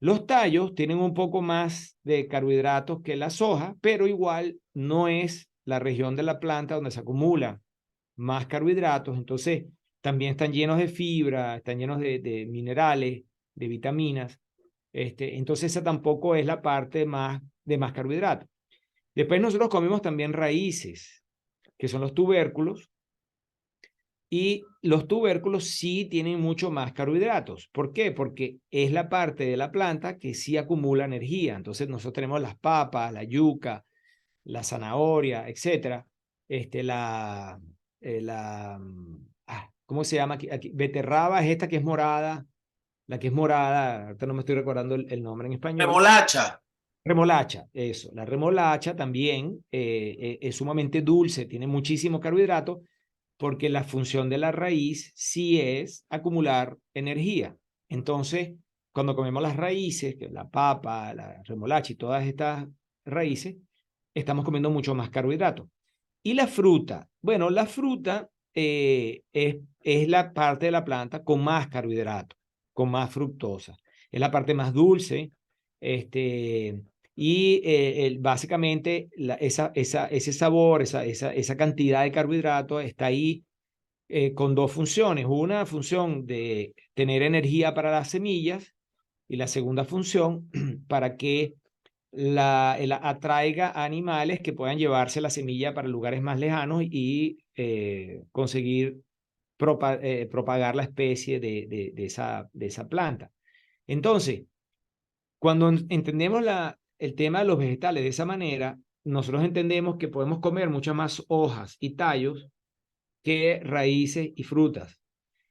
Los tallos tienen un poco más de carbohidratos que las hojas, pero igual no es la región de la planta donde se acumulan más carbohidratos. Entonces, también están llenos de fibra, están llenos de minerales, de vitaminas. Entonces, esa tampoco es la parte de más carbohidratos. Después nosotros comemos también raíces, que son los tubérculos, y los tubérculos sí tienen mucho más carbohidratos. ¿Por qué? Porque es la parte de la planta que sí acumula energía. Entonces nosotros tenemos las papas, la yuca, la zanahoria, etcétera. ¿Cómo se llama aquí? Beterraba es esta que es morada, la que es morada, ahorita no me estoy recordando el nombre en español. Remolacha. Remolacha, eso. La remolacha también es sumamente dulce, tiene muchísimo carbohidrato, porque la función de la raíz sí es acumular energía. Entonces, cuando comemos las raíces, que la papa, la remolacha y todas estas raíces, estamos comiendo mucho más carbohidratos. Y la fruta, bueno, la fruta es la parte de la planta con más carbohidratos, con más fructosa. Es la parte más dulce, y básicamente ese sabor, esa cantidad de carbohidratos está ahí con dos funciones. Una función de tener energía para las semillas y la segunda función para que atraiga a animales que puedan llevarse la semilla para lugares más lejanos y conseguir propagar la especie de esa planta. Entonces, cuando entendemos el tema de los vegetales de esa manera, nosotros entendemos que podemos comer muchas más hojas y tallos que raíces y frutas.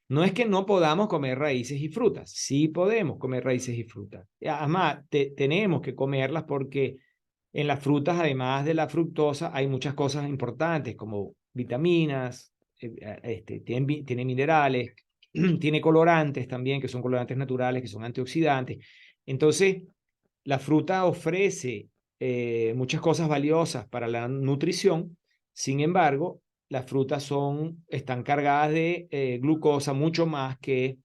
No es que no podamos comer raíces y frutas, sí podemos comer raíces y frutas. Además, tenemos que comerlas porque en las frutas, además de la fructosa, hay muchas cosas importantes como vitaminas, tiene minerales, tiene colorantes también, que son colorantes naturales, que son antioxidantes. Entonces, la fruta ofrece muchas cosas valiosas para la nutrición. Sin embargo, las frutas están cargadas de glucosa mucho más que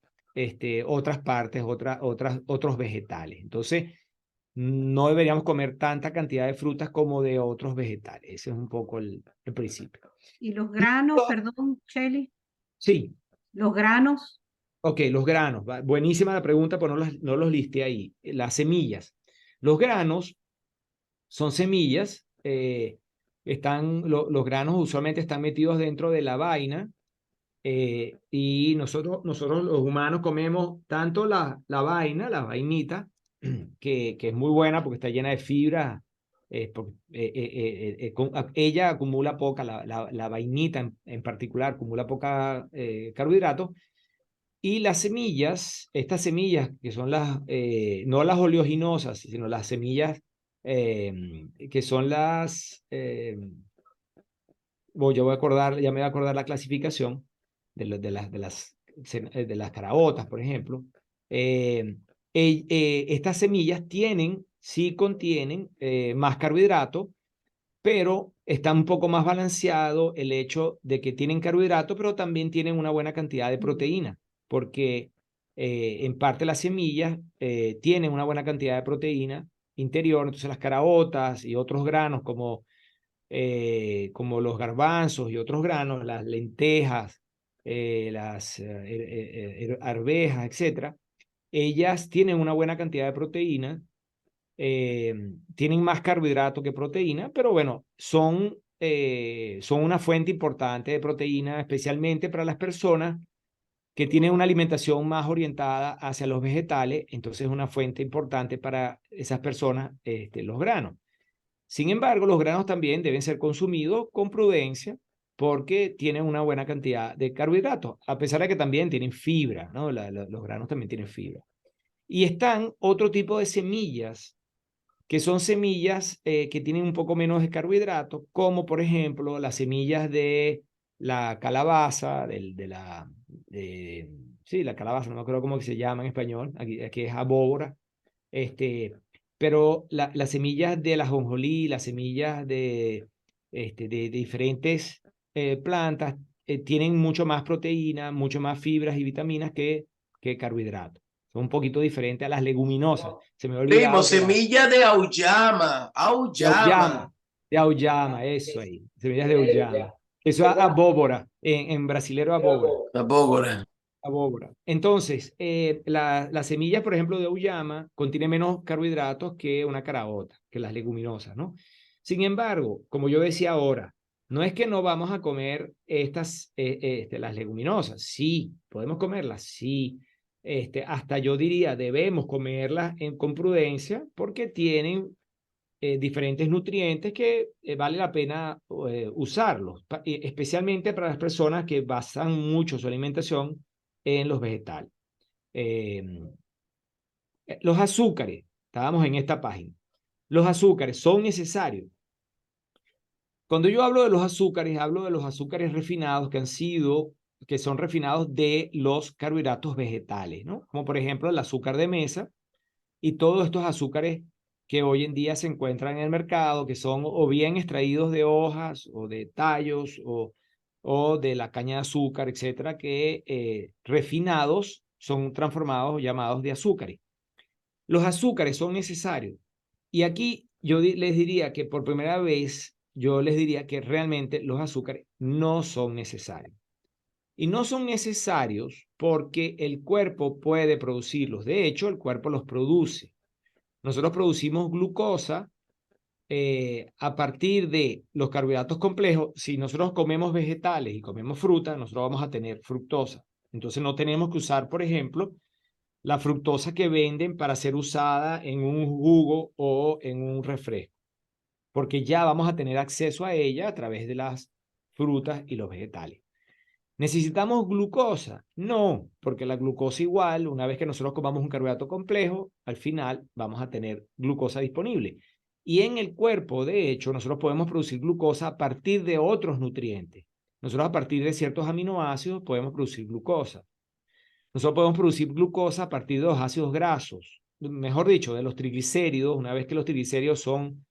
otras partes, otros vegetales. Entonces, no deberíamos comer tanta cantidad de frutas como de otros vegetales. Ese es un poco el principio. ¿Y los granos, perdón, Shelly? Sí. ¿Los granos? Ok, los granos. Buenísima la pregunta, pero no los listé ahí. Las semillas. Los granos son semillas. Los granos usualmente están metidos dentro de la vaina. Y nosotros los humanos comemos tanto la vainita, que es muy buena porque está llena de fibra. Ella acumula poca, la vainita en particular, acumula poca carbohidratos. Y las semillas, estas semillas que son no las oleaginosas, sino las semillas que son ya me voy a acordar la clasificación de las caraotas, por ejemplo. Estas semillas sí contienen más carbohidrato, pero está un poco más balanceado el hecho de que tienen carbohidrato, pero también tienen una buena cantidad de proteína, porque en parte las semillas tienen una buena cantidad de proteína interior. Entonces las caraotas y otros granos como los garbanzos y otros granos, las lentejas, las arvejas, etcétera, ellas tienen una buena cantidad de proteína, tienen más carbohidrato que proteína, pero bueno, son una fuente importante de proteína, especialmente para las personas que tienen una alimentación más orientada hacia los vegetales. Entonces es una fuente importante para esas personas, los granos. Sin embargo, los granos también deben ser consumidos con prudencia porque tienen una buena cantidad de carbohidratos, a pesar de que también tienen fibra, ¿no? Los granos también tienen fibra. Y están otro tipo de semillas, que son semillas que tienen un poco menos de carbohidratos, como por ejemplo las semillas de la calabaza, sí, la calabaza, no me acuerdo cómo se llama en español, aquí es abóbora, pero las semillas de la ajonjolí, las semillas de diferentes plantas tienen mucho más proteína, mucho más fibras y vitaminas que carbohidratos. Son un poquito diferentes a las leguminosas. Se me ha olvidado. Primo, semilla de auyama. Auyama. De auyama, eso ahí. Semillas de auyama. Eso es abóbora, en brasilero abóbora. Abóbora. Abóbora. Entonces, las semillas, por ejemplo, de auyama contienen menos carbohidratos que una caraota, que las leguminosas, ¿no? Sin embargo, como yo decía ahora, no es que no vamos a comer las leguminosas. Sí, podemos comerlas, sí. Hasta yo diría, debemos comerlas con prudencia porque tienen diferentes nutrientes que vale la pena usarlos, especialmente para las personas que basan mucho su alimentación en los vegetales. Los azúcares, estábamos en esta página, los azúcares son necesarios. Cuando yo hablo de los azúcares refinados que han sido que son refinados de los carbohidratos vegetales, ¿no? Como por ejemplo el azúcar de mesa y todos estos azúcares que hoy en día se encuentran en el mercado, que son o bien extraídos de hojas o de tallos o de la caña de azúcar, etcétera, que refinados son transformados, llamados de azúcares. Los azúcares son necesarios. Y aquí yo les diría que por primera vez, yo les diría que realmente los azúcares no son necesarios. Y no son necesarios porque el cuerpo puede producirlos. De hecho, el cuerpo los produce. Nosotros producimos glucosa a partir de los carbohidratos complejos. Si nosotros comemos vegetales y comemos fruta, nosotros vamos a tener fructosa. Entonces no tenemos que usar, por ejemplo, la fructosa que venden para ser usada en un jugo o en un refresco, porque ya vamos a tener acceso a ella a través de las frutas y los vegetales. ¿Necesitamos glucosa? No, porque la glucosa igual, una vez que nosotros comamos un carbohidrato complejo, al final vamos a tener glucosa disponible. Y en el cuerpo, de hecho, nosotros podemos producir glucosa a partir de otros nutrientes. Nosotros a partir de ciertos aminoácidos podemos producir glucosa. Nosotros podemos producir glucosa a partir de los ácidos grasos, mejor dicho, de los triglicéridos. Una vez que los triglicéridos son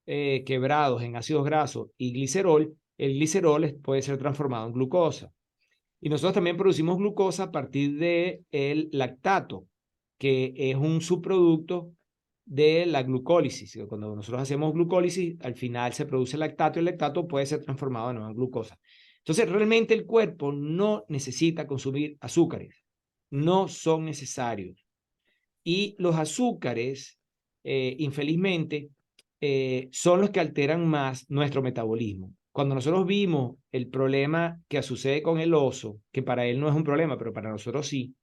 quebrados en ácidos grasos y glicerol, el glicerol puede ser transformado en glucosa. Y nosotros también producimos glucosa a partir del lactato, que es un subproducto de la glucólisis. Cuando nosotros hacemos glucólisis, al final se produce lactato y el lactato puede ser transformado de nuevo en glucosa. Entonces, realmente el cuerpo no necesita consumir azúcares. No son necesarios. Y los azúcares, infelizmente, son los que alteran más nuestro metabolismo. Cuando nosotros vimos el problema que sucede con el oso, que para él no es un problema, pero para nosotros sí,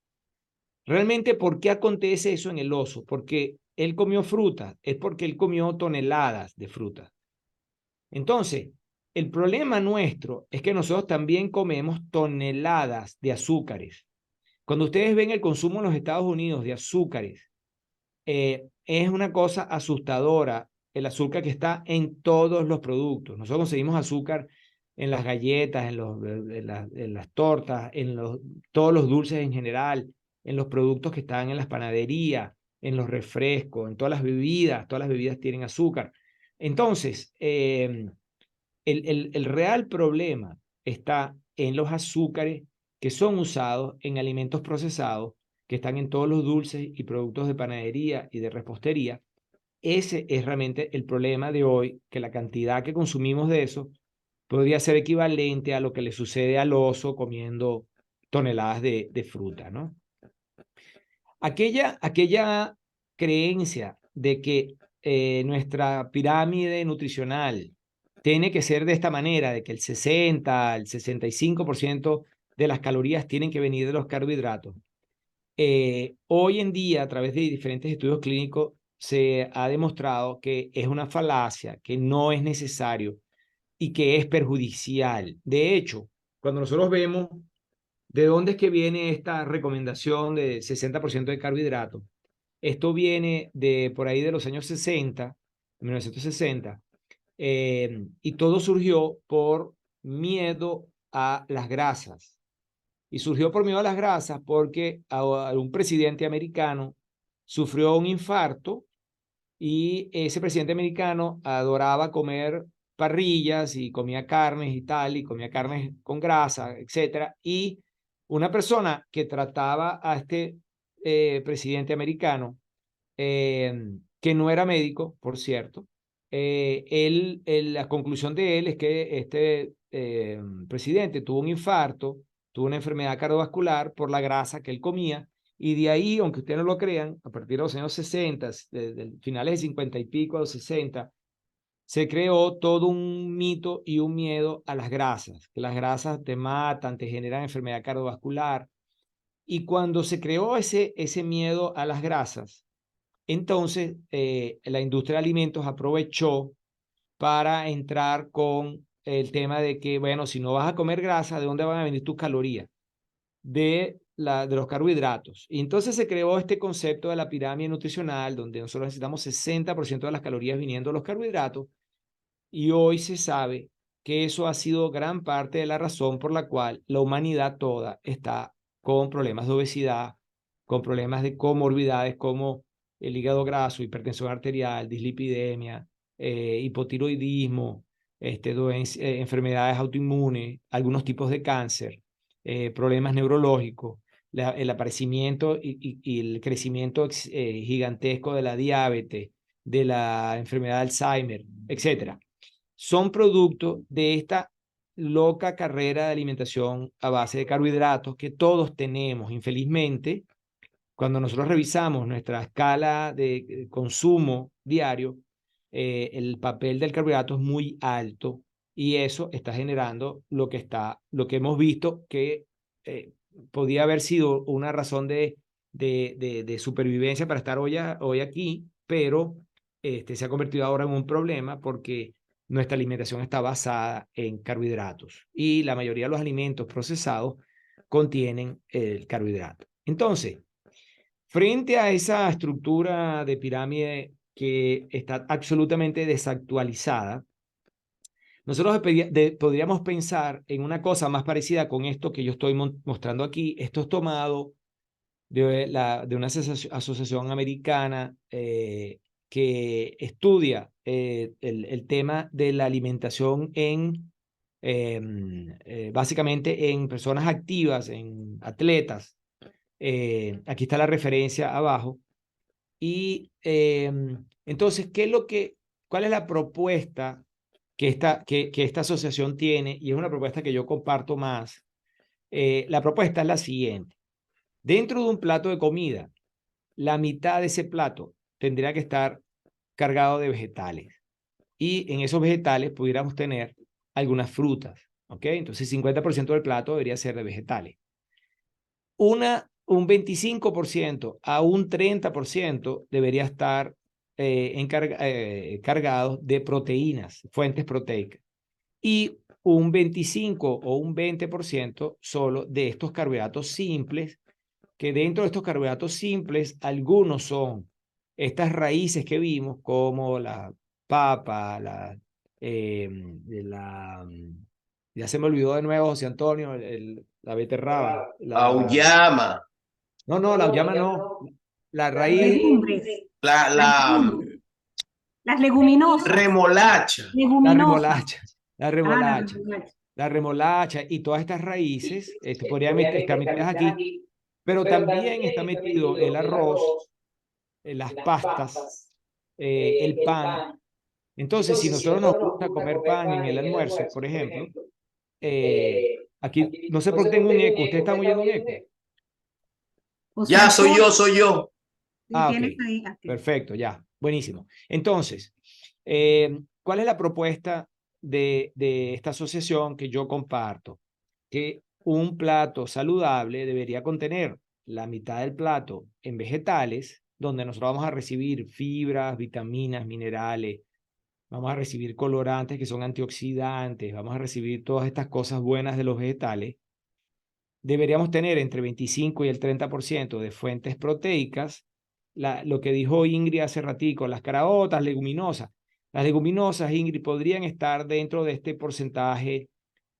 realmente, ¿por qué acontece eso en el oso? Porque él comió fruta, es porque él comió toneladas de fruta. Entonces, el problema nuestro es que nosotros también comemos toneladas de azúcares. Cuando ustedes ven el consumo en los Estados Unidos de azúcares, es una cosa asustadora el azúcar que está en todos los productos. Nosotros conseguimos azúcar en las galletas, en las tortas, todos los dulces en general, en los productos que están en las panaderías, en los refrescos, en todas las bebidas tienen azúcar. Entonces, el real problema está en los azúcares que son usados en alimentos procesados, que están en todos los dulces y productos de panadería y de repostería. Ese es realmente el problema de hoy, que la cantidad que consumimos de eso podría ser equivalente a lo que le sucede al oso comiendo toneladas de fruta, ¿no? Aquella creencia de que nuestra pirámide nutricional tiene que ser de esta manera, de que el 60, el 65% de las calorías tienen que venir de los carbohidratos. Hoy en día, a través de diferentes estudios clínicos, se ha demostrado que es una falacia, que no es necesario y que es perjudicial. De hecho, cuando nosotros vemos de dónde es que viene esta recomendación de 60% de carbohidratos, esto viene de por ahí de los años 60, 1960, y todo surgió por miedo a las grasas. Y surgió por miedo a las grasas porque un presidente americano sufrió un infarto y ese presidente americano adoraba comer parrillas y comía carnes y tal, y comía carnes con grasa, etcétera. Y una persona que trataba a este presidente americano, que no era médico, por cierto, la conclusión de él es que este presidente tuvo un infarto, tuvo una enfermedad cardiovascular por la grasa que él comía, y de ahí, aunque ustedes no lo crean, a partir de los años 60, de finales de 50 y pico a los 60, se creó todo un mito y un miedo a las grasas, que las grasas te matan, te generan enfermedad cardiovascular. Y cuando se creó ese miedo a las grasas, entonces la industria de alimentos aprovechó para entrar con el tema de que, bueno, si no vas a comer grasa, ¿de dónde van a venir tus calorías? De los carbohidratos. Y entonces se creó este concepto de la pirámide nutricional, donde nosotros necesitamos 60% de las calorías viniendo de los carbohidratos, y hoy se sabe que eso ha sido gran parte de la razón por la cual la humanidad toda está con problemas de obesidad, con problemas de comorbidades como el hígado graso, hipertensión arterial, dislipidemia, hipotiroidismo, enfermedades autoinmunes, algunos tipos de cáncer, problemas neurológicos, el aparecimiento y el crecimiento gigantesco de la diabetes, de la enfermedad de Alzheimer, etcétera. Son producto de esta loca carrera de alimentación a base de carbohidratos que todos tenemos. Infelizmente, cuando nosotros revisamos nuestra escala de consumo diario, el papel del carbohidrato es muy alto y eso está generando lo que hemos visto que podía haber sido una razón de supervivencia para estar hoy aquí, pero se ha convertido ahora en un problema porque nuestra alimentación está basada en carbohidratos y la mayoría de los alimentos procesados contienen el carbohidrato. Entonces, frente a esa estructura de pirámide que está absolutamente desactualizada, nosotros podríamos pensar en una cosa más parecida con esto que yo estoy mostrando aquí. Esto es tomado de una asociación americana que estudia el tema de la alimentación básicamente en personas activas, en atletas. Aquí está la referencia abajo. Y entonces, ¿cuál es la propuesta que esta asociación tiene? Y es una propuesta que yo comparto más. La propuesta es la siguiente. Dentro de un plato de comida, la mitad de ese plato tendría que estar cargado de vegetales. Y en esos vegetales pudiéramos tener algunas frutas. ¿Ok? Entonces, 50% del plato debería ser de vegetales. Un 25% a un 30% debería estar cargado de proteínas, fuentes proteicas. Y un 25 o un 20% solo de estos carbohidratos simples, que dentro de estos carbohidratos simples, algunos son estas raíces que vimos, como la papa, ya se me olvidó de nuevo, José Antonio, la beterraba. Auyama. No, la auyama no. La Las raíz, legumbres, La, las la legumbres, las leguminosas, remolacha. la leguminosas. remolacha, la remolacha, la remolacha y todas estas raíces podrían estar metidas aquí, pero también está metido el arroz, las pastas, el pan. Entonces, si nosotros nos gusta comer pan en el almuerzo, por ejemplo, aquí, no sé por qué tengo un eco. ¿Ustedes están oyendo un eco? Ya, soy yo. Ah, ok. Tienes ahí, Perfecto, ya. Buenísimo. Entonces, ¿cuál es la propuesta de esta asociación que yo comparto? Que un plato saludable debería contener la mitad del plato en vegetales, donde nosotros vamos a recibir fibras, vitaminas, minerales, vamos a recibir colorantes que son antioxidantes, vamos a recibir todas estas cosas buenas de los vegetales. Deberíamos tener entre 25 y el 30% de fuentes proteicas. Lo que dijo Ingrid hace ratico, las caraotas, leguminosas. Las leguminosas, Ingrid, podrían estar dentro de este porcentaje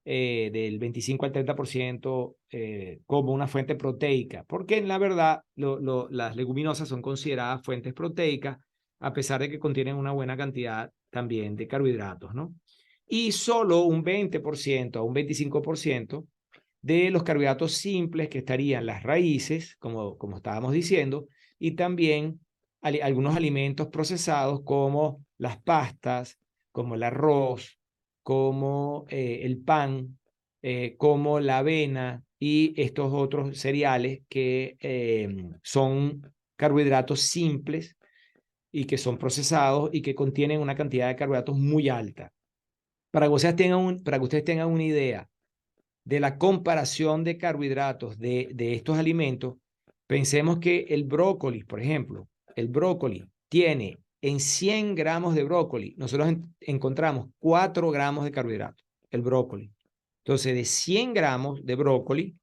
del 25 al 30% como una fuente proteica, porque en la verdad las leguminosas son consideradas fuentes proteicas, a pesar de que contienen una buena cantidad también de carbohidratos, ¿no? Y solo un 20% a un 25% de los carbohidratos simples, que estarían las raíces, como estábamos diciendo, y también algunos alimentos procesados como las pastas, como el arroz, como el pan, como la avena y estos otros cereales que son carbohidratos simples y que son procesados y que contienen una cantidad de carbohidratos muy alta. Para que ustedes tengan una idea de la comparación de carbohidratos de estos alimentos, pensemos que el brócoli, por ejemplo, el brócoli tiene en 100 gramos de brócoli, nosotros encontramos 4 gramos de carbohidratos, el brócoli. Entonces, de 100 gramos de brócoli,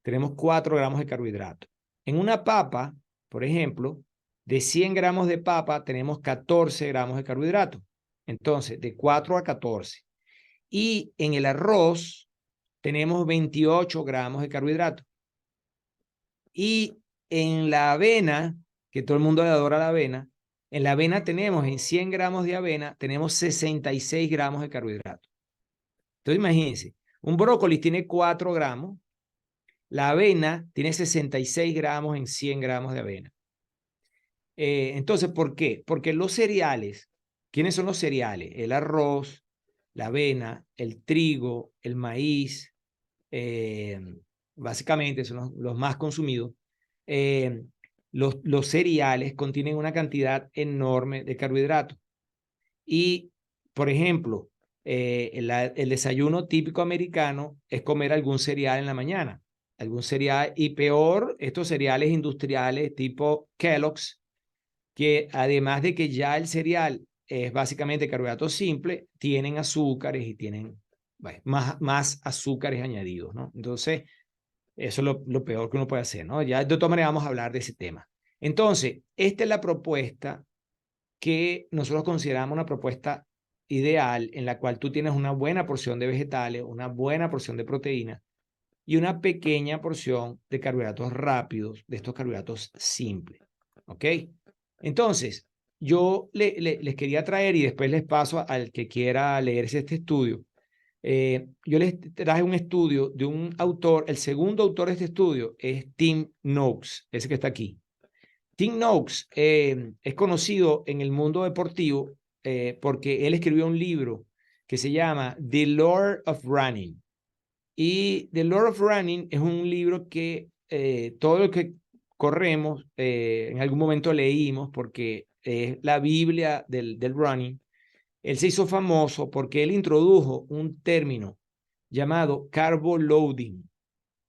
tenemos 4 gramos de carbohidratos. En una papa, por ejemplo, de 100 gramos de papa, tenemos 14 gramos de carbohidratos. Entonces, de 4 a 14. Y en el arroz tenemos 28 gramos de carbohidratos. Y en la avena, que todo el mundo le adora la avena, en la avena tenemos, en 100 gramos de avena, tenemos 66 gramos de carbohidratos. Entonces imagínense, un brócoli tiene 4 gramos, la avena tiene 66 gramos en 100 gramos de avena. Entonces, ¿por qué? Porque los cereales, ¿quiénes son los cereales? El arroz, la avena, el trigo, el maíz, básicamente son los más consumidos. Los cereales contienen una cantidad enorme de carbohidratos. Y, por ejemplo, el desayuno típico americano es comer algún cereal en la mañana. Algún cereal, y peor, estos cereales industriales tipo Kellogg's, que además de que ya el cereal es básicamente carbohidrato simple, tienen azúcares y tienen bueno, más azúcares añadidos, ¿no? Entonces, eso es lo peor que uno puede hacer, ¿no? Ya de todas maneras vamos a hablar de ese tema. Entonces, esta es la propuesta que nosotros consideramos una propuesta ideal en la cual tú tienes una buena porción de vegetales, una buena porción de proteínas y una pequeña porción de carbohidratos rápidos, de estos carbohidratos simples. ¿Ok? Entonces, yo les quería traer y después les paso al que quiera leerse este estudio. Yo les traje un estudio de un autor, el segundo autor de este estudio es Tim Noakes, ese que está aquí. Tim Noakes es conocido en el mundo deportivo porque él escribió un libro que se llama The Lord of Running. Y The Lord of Running es un libro que todo lo que corremos en algún momento leímos porque es la Biblia del running. Él se hizo famoso porque él introdujo un término llamado carbo loading.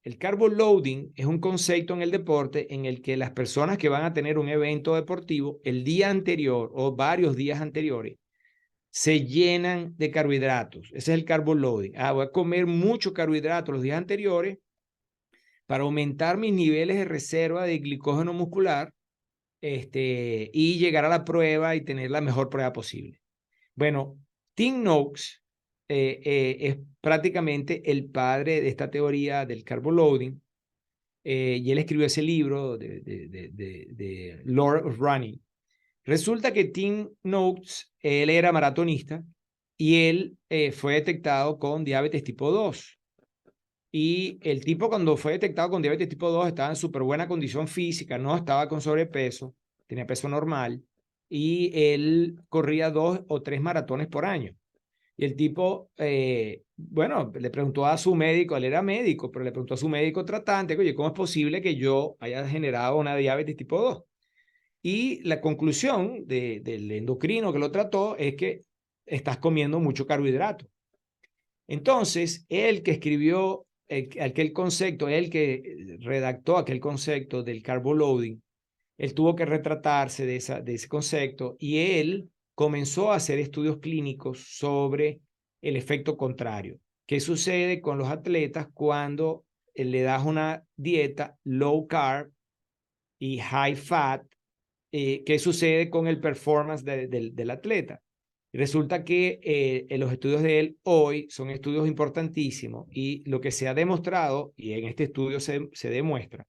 El carbo loading es un concepto en el deporte en el que las personas que van a tener un evento deportivo el día anterior o varios días anteriores se llenan de carbohidratos. Ese es el carbo loading. Voy a comer mucho carbohidrato los días anteriores para aumentar mis niveles de reserva de glicógeno muscular y llegar a la prueba y tener la mejor prueba posible. Bueno, Tim Noakes es prácticamente el padre de esta teoría del carbo loading y él escribió ese libro de Lord of Running. Resulta que Tim Noakes, él era maratonista y él fue detectado con diabetes tipo 2. Y el tipo cuando fue detectado con diabetes tipo 2 estaba en súper buena condición física, no estaba con sobrepeso, tenía peso normal y él corría 2 o 3 maratones por año. Y el tipo, bueno, le preguntó a su médico, él era médico, pero le preguntó a su médico tratante, oye, ¿cómo es posible que yo haya generado una diabetes tipo 2? Y la conclusión del endocrino que lo trató es que estás comiendo mucho carbohidrato. Entonces, él que escribió aquel concepto, él que redactó aquel concepto del carbo loading, él tuvo que retratarse de ese concepto y él comenzó a hacer estudios clínicos sobre el efecto contrario. ¿Qué sucede con los atletas cuando le das una dieta low carb y high fat? ¿Qué sucede con el performance del atleta? Resulta que los estudios de él hoy son estudios importantísimos y lo que se ha demostrado, y en este estudio se demuestra,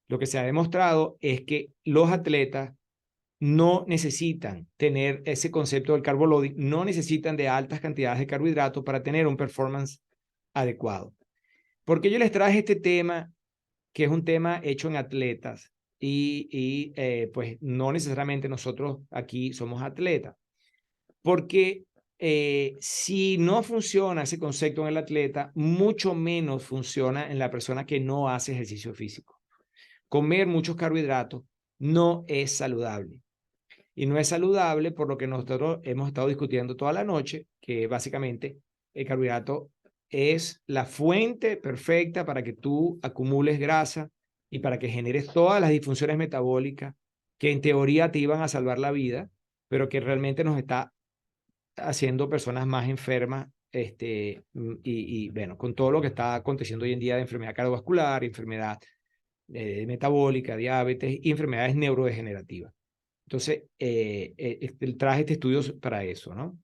lo que se ha demostrado es que los atletas no necesitan tener ese concepto del carbo loading, no necesitan de altas cantidades de carbohidratos para tener un performance adecuado. Porque yo les traje este tema, que es un tema hecho en atletas, y pues no necesariamente nosotros aquí somos atletas. Porque si no funciona ese concepto en el atleta, mucho menos funciona en la persona que no hace ejercicio físico. Comer muchos carbohidratos no es saludable. Y no es saludable por lo que nosotros hemos estado discutiendo toda la noche, que básicamente el carbohidrato es la fuente perfecta para que tú acumules grasa y para que generes todas las disfunciones metabólicas que en teoría te iban a salvar la vida, pero que realmente nos está haciendo personas más enfermas y bueno, con todo lo que está aconteciendo hoy en día de enfermedad cardiovascular, enfermedad metabólica, diabetes y enfermedades neurodegenerativas. Entonces, traje este estudio para eso, ¿no?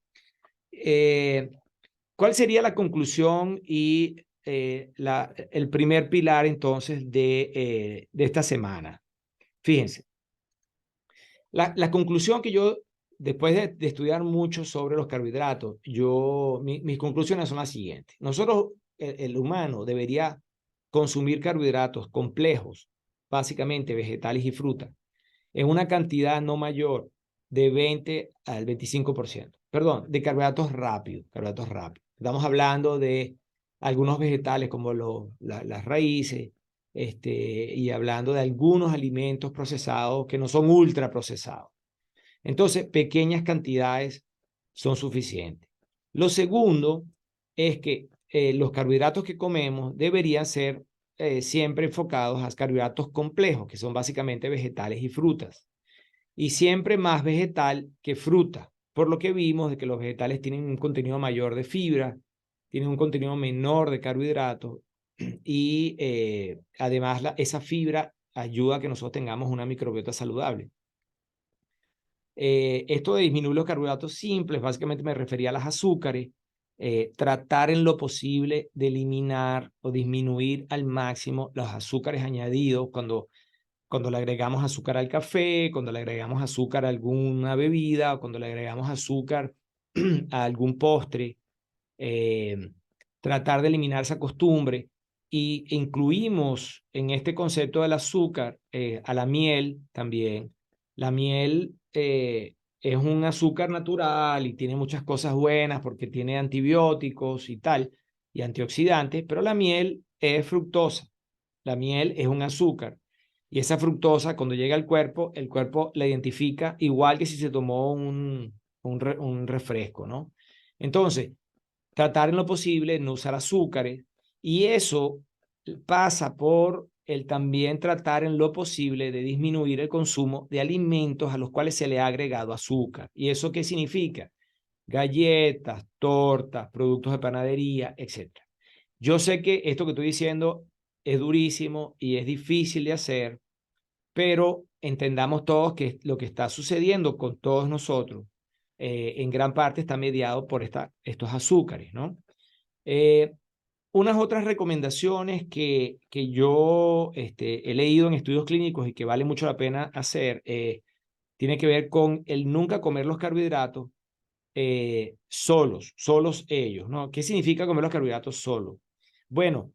¿Cuál sería la conclusión y el primer pilar entonces de esta semana? Fíjense, la conclusión que yo, después de estudiar mucho sobre los carbohidratos, mis conclusiones son las siguientes. Nosotros, el humano, debería consumir carbohidratos complejos, básicamente vegetales y frutas, en una cantidad no mayor de 20 al 25%. Perdón, de carbohidratos rápidos, carbohidratos rápidos. Estamos hablando de algunos vegetales como las raíces, y hablando de algunos alimentos procesados que no son ultra procesados. Entonces, pequeñas cantidades son suficientes. Lo segundo es que los carbohidratos que comemos deberían ser siempre enfocados a carbohidratos complejos, que son básicamente vegetales y frutas. Y siempre más vegetal que fruta, por lo que vimos de que los vegetales tienen un contenido mayor de fibra, tienen un contenido menor de carbohidratos y además esa fibra ayuda a que nosotros tengamos una microbiota saludable. Esto de disminuir los carbohidratos simples, básicamente me refería a las azúcares, tratar en lo posible de eliminar o disminuir al máximo los azúcares añadidos cuando le agregamos azúcar al café, cuando le agregamos azúcar a alguna bebida, o cuando le agregamos azúcar a algún postre, tratar de eliminar esa costumbre. Y incluimos en este concepto del azúcar a la miel también. La miel es un azúcar natural y tiene muchas cosas buenas porque tiene antibióticos y tal, y antioxidantes, pero la miel es fructosa. La miel es un azúcar. Y esa fructosa, cuando llega al cuerpo, el cuerpo la identifica igual que si se tomó un refresco, ¿no? Entonces, tratar en lo posible no usar azúcares, y eso pasa por el también tratar en lo posible de disminuir el consumo de alimentos a los cuales se le ha agregado azúcar. ¿Y eso qué significa? Galletas, tortas, productos de panadería, etc. Yo sé que esto que estoy diciendo es durísimo y es difícil de hacer, pero entendamos todos que lo que está sucediendo con todos nosotros en gran parte está mediado por estos azúcares, ¿no? Unas otras recomendaciones que yo he leído en estudios clínicos y que vale mucho la pena hacer, tiene que ver con el nunca comer los carbohidratos solos ellos, ¿no? ¿Qué significa comer los carbohidratos solos? Bueno,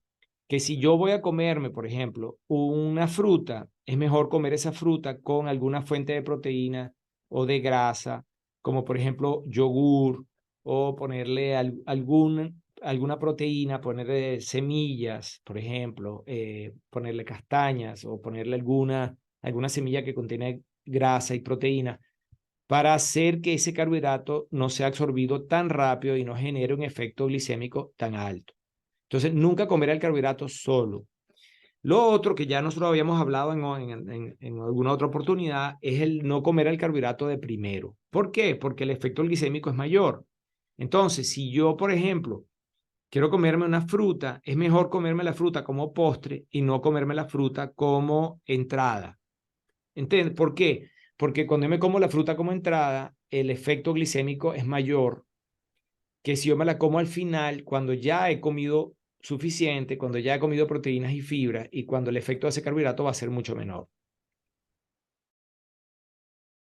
que si yo voy a comerme, por ejemplo, una fruta, es mejor comer esa fruta con alguna fuente de proteína o de grasa, como por ejemplo yogur, o ponerle alguna proteína, ponerle semillas, por ejemplo, ponerle castañas o ponerle alguna semilla que contiene grasa y proteína, para hacer que ese carbohidrato no sea absorbido tan rápido y no genere un efecto glicémico tan alto. Entonces, nunca comer el carbohidrato solo. Lo otro que ya nosotros habíamos hablado en alguna otra oportunidad es el no comer el carbohidrato de primero. ¿Por qué? Porque el efecto glicémico es mayor. Entonces, si yo, por ejemplo, quiero comerme una fruta, es mejor comerme la fruta como postre y no comerme la fruta como entrada. ¿Entiendes? ¿Por qué? Porque cuando yo me como la fruta como entrada, el efecto glicémico es mayor que si yo me la como al final, cuando ya he comido suficiente, cuando ya he comido proteínas y fibras, y cuando el efecto de ese carbohidrato va a ser mucho menor.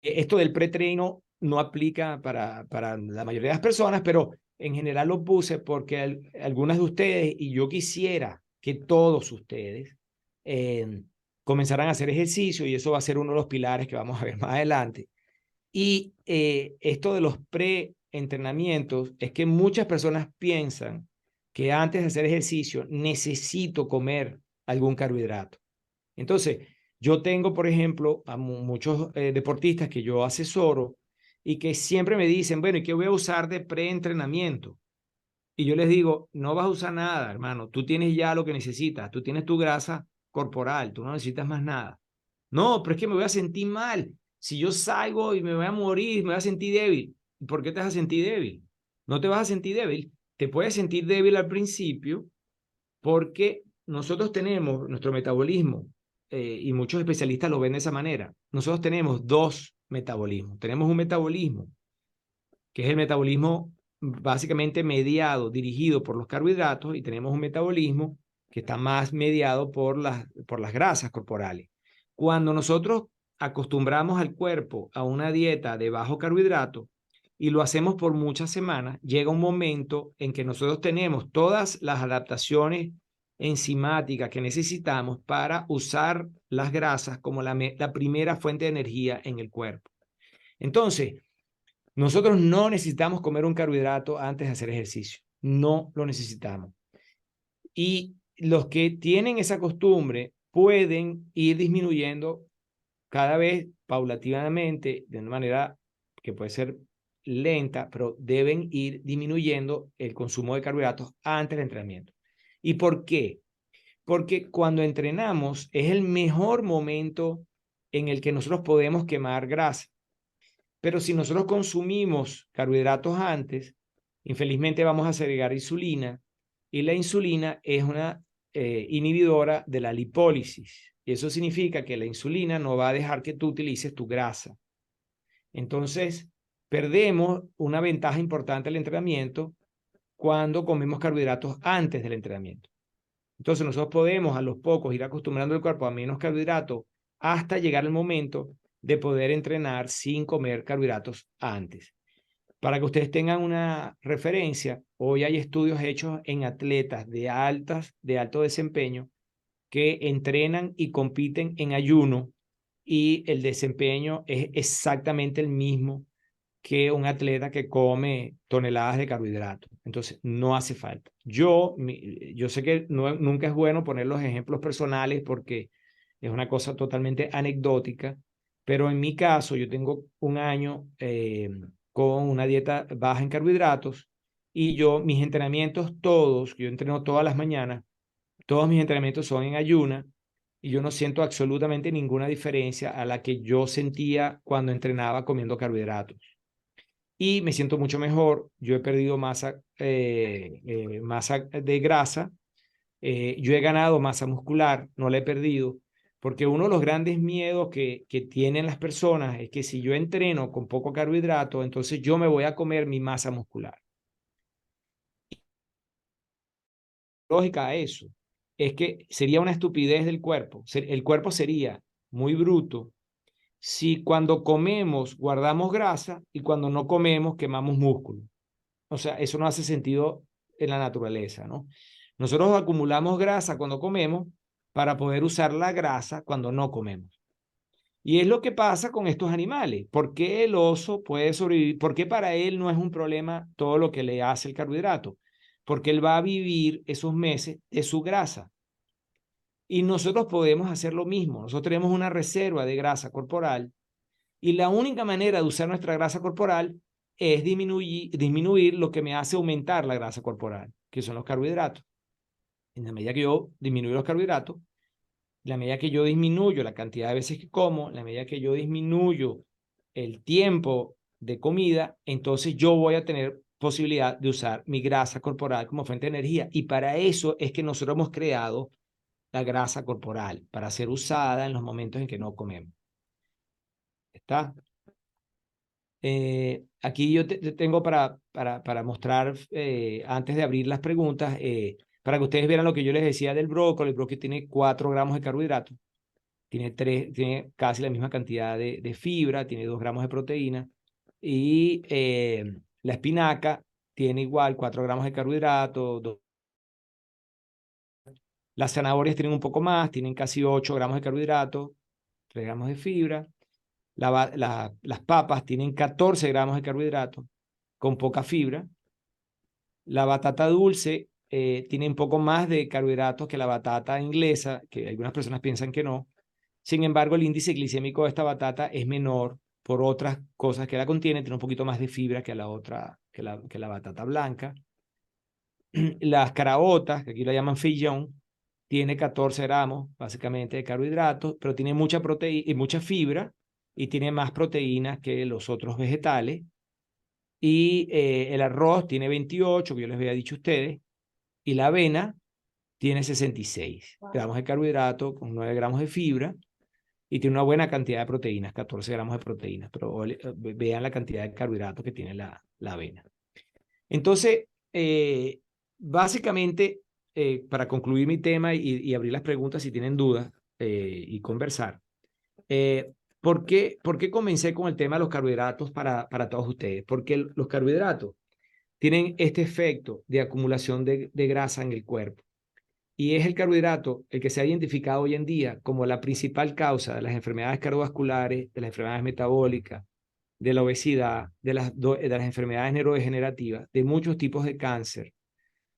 Esto del pretreno no aplica para la mayoría de las personas, pero en general lo puse porque algunas de ustedes, y yo quisiera que todos ustedes comenzaran a hacer ejercicio, y eso va a ser uno de los pilares que vamos a ver más adelante. Y esto de los preentrenamientos es que muchas personas piensan que antes de hacer ejercicio necesito comer algún carbohidrato. Entonces, yo tengo, por ejemplo, a muchos deportistas que yo asesoro y que siempre me dicen, bueno, ¿y qué voy a usar de preentrenamiento? Y yo les digo, no vas a usar nada, hermano. Tú tienes ya lo que necesitas. Tú tienes tu grasa corporal. Tú no necesitas más nada. No, pero es que me voy a sentir mal. Si yo salgo y me voy a morir, me voy a sentir débil. ¿Por qué te vas a sentir débil? No te vas a sentir débil. Te puedes sentir débil al principio porque nosotros tenemos nuestro metabolismo, y muchos especialistas lo ven de esa manera. Nosotros tenemos dos metabolismos. Tenemos un metabolismo que es el metabolismo básicamente mediado, dirigido por los carbohidratos, y tenemos un metabolismo que está más mediado por las grasas corporales. Cuando nosotros acostumbramos al cuerpo a una dieta de bajo carbohidrato y lo hacemos por muchas semanas, llega un momento en que nosotros tenemos todas las adaptaciones enzimáticas que necesitamos para usar las grasas como la primera fuente de energía en el cuerpo. Entonces, nosotros no necesitamos comer un carbohidrato antes de hacer ejercicio. No lo necesitamos. Y los que tienen esa costumbre pueden ir disminuyendo cada vez paulatinamente, de una manera que puede ser lenta, pero deben ir disminuyendo el consumo de carbohidratos antes del entrenamiento. ¿Y por qué? Porque cuando entrenamos es el mejor momento en el que nosotros podemos quemar grasa. Pero si nosotros consumimos carbohidratos antes, infelizmente vamos a segregar insulina, y la insulina es una inhibidora de la lipólisis. Y eso significa que la insulina no va a dejar que tú utilices tu grasa. Entonces, perdemos una ventaja importante del entrenamiento cuando comemos carbohidratos antes del entrenamiento. Entonces, nosotros podemos a los pocos ir acostumbrando el cuerpo a menos carbohidratos hasta llegar el momento de poder entrenar sin comer carbohidratos antes. Para que ustedes tengan una referencia, hoy hay estudios hechos en atletas de alto desempeño que entrenan y compiten en ayuno, y el desempeño es exactamente el mismo que un atleta que come toneladas de carbohidratos. Entonces, no hace falta. Yo sé que nunca es bueno poner los ejemplos personales porque es una cosa totalmente anecdótica, pero en mi caso, yo tengo un año con una dieta baja en carbohidratos, y mis entrenamientos todos, yo entreno todas las mañanas, todos mis entrenamientos son en ayuna, y yo no siento absolutamente ninguna diferencia a la que yo sentía cuando entrenaba comiendo carbohidratos. Y me siento mucho mejor. Yo he perdido masa de grasa. Yo he ganado masa muscular, no la he perdido, porque uno de los grandes miedos que tienen las personas es que si yo entreno con poco carbohidrato, entonces yo me voy a comer mi masa muscular. Lógica a eso es que sería una estupidez del cuerpo. El cuerpo sería muy bruto si cuando comemos guardamos grasa y cuando no comemos quemamos músculo. O sea, eso no hace sentido en la naturaleza, ¿no? Nosotros acumulamos grasa cuando comemos para poder usar la grasa cuando no comemos. Y es lo que pasa con estos animales. ¿Por qué el oso puede sobrevivir? ¿Por qué para él no es un problema todo lo que le hace el carbohidrato? Porque él va a vivir esos meses de su grasa. Y nosotros podemos hacer lo mismo. Nosotros tenemos una reserva de grasa corporal, y la única manera de usar nuestra grasa corporal es disminuir lo que me hace aumentar la grasa corporal, que son los carbohidratos. En la medida que yo disminuyo los carbohidratos, en la medida que yo disminuyo la cantidad de veces que como, en la medida que yo disminuyo el tiempo de comida, entonces yo voy a tener posibilidad de usar mi grasa corporal como fuente de energía. Y para eso es que nosotros hemos creado la grasa corporal, para ser usada en los momentos en que no comemos. ¿Está? Aquí yo te tengo para mostrar, antes de abrir las preguntas, para que ustedes vieran lo que yo les decía del brócoli. El brócoli tiene 4 gramos de carbohidratos, tiene casi la misma cantidad de fibra, tiene 2 gramos de proteína, y la espinaca tiene igual 4 gramos de carbohidratos. Las zanahorias tienen un poco más, tienen casi 8 gramos de carbohidratos, 3 gramos de fibra. Las papas tienen 14 gramos de carbohidratos, con poca fibra. La batata dulce tiene un poco más de carbohidratos que la batata inglesa, que algunas personas piensan que no. Sin embargo, el índice glicémico de esta batata es menor por otras cosas que la contiene. Tiene un poquito más de fibra que la batata blanca. Las caraotas, que aquí la llaman fillón, tiene 14 gramos básicamente de carbohidratos, pero tiene mucha proteína y mucha fibra, y tiene más proteínas que los otros vegetales. Y el arroz tiene 28, que yo les había dicho a ustedes, y la avena tiene 66 gramos de carbohidrato con 9 gramos de fibra, y tiene una buena cantidad de proteínas, 14 gramos de proteínas, pero vean la cantidad de carbohidratos que tiene la avena. Entonces, básicamente, para concluir mi tema y abrir las preguntas si tienen dudas y conversar, ¿por qué comencé con el tema de los carbohidratos para todos ustedes? Porque los carbohidratos tienen este efecto de acumulación de grasa en el cuerpo. Y es el carbohidrato el que se ha identificado hoy en día como la principal causa de las enfermedades cardiovasculares, de las enfermedades metabólicas, de la obesidad, de las enfermedades neurodegenerativas, de muchos tipos de cáncer,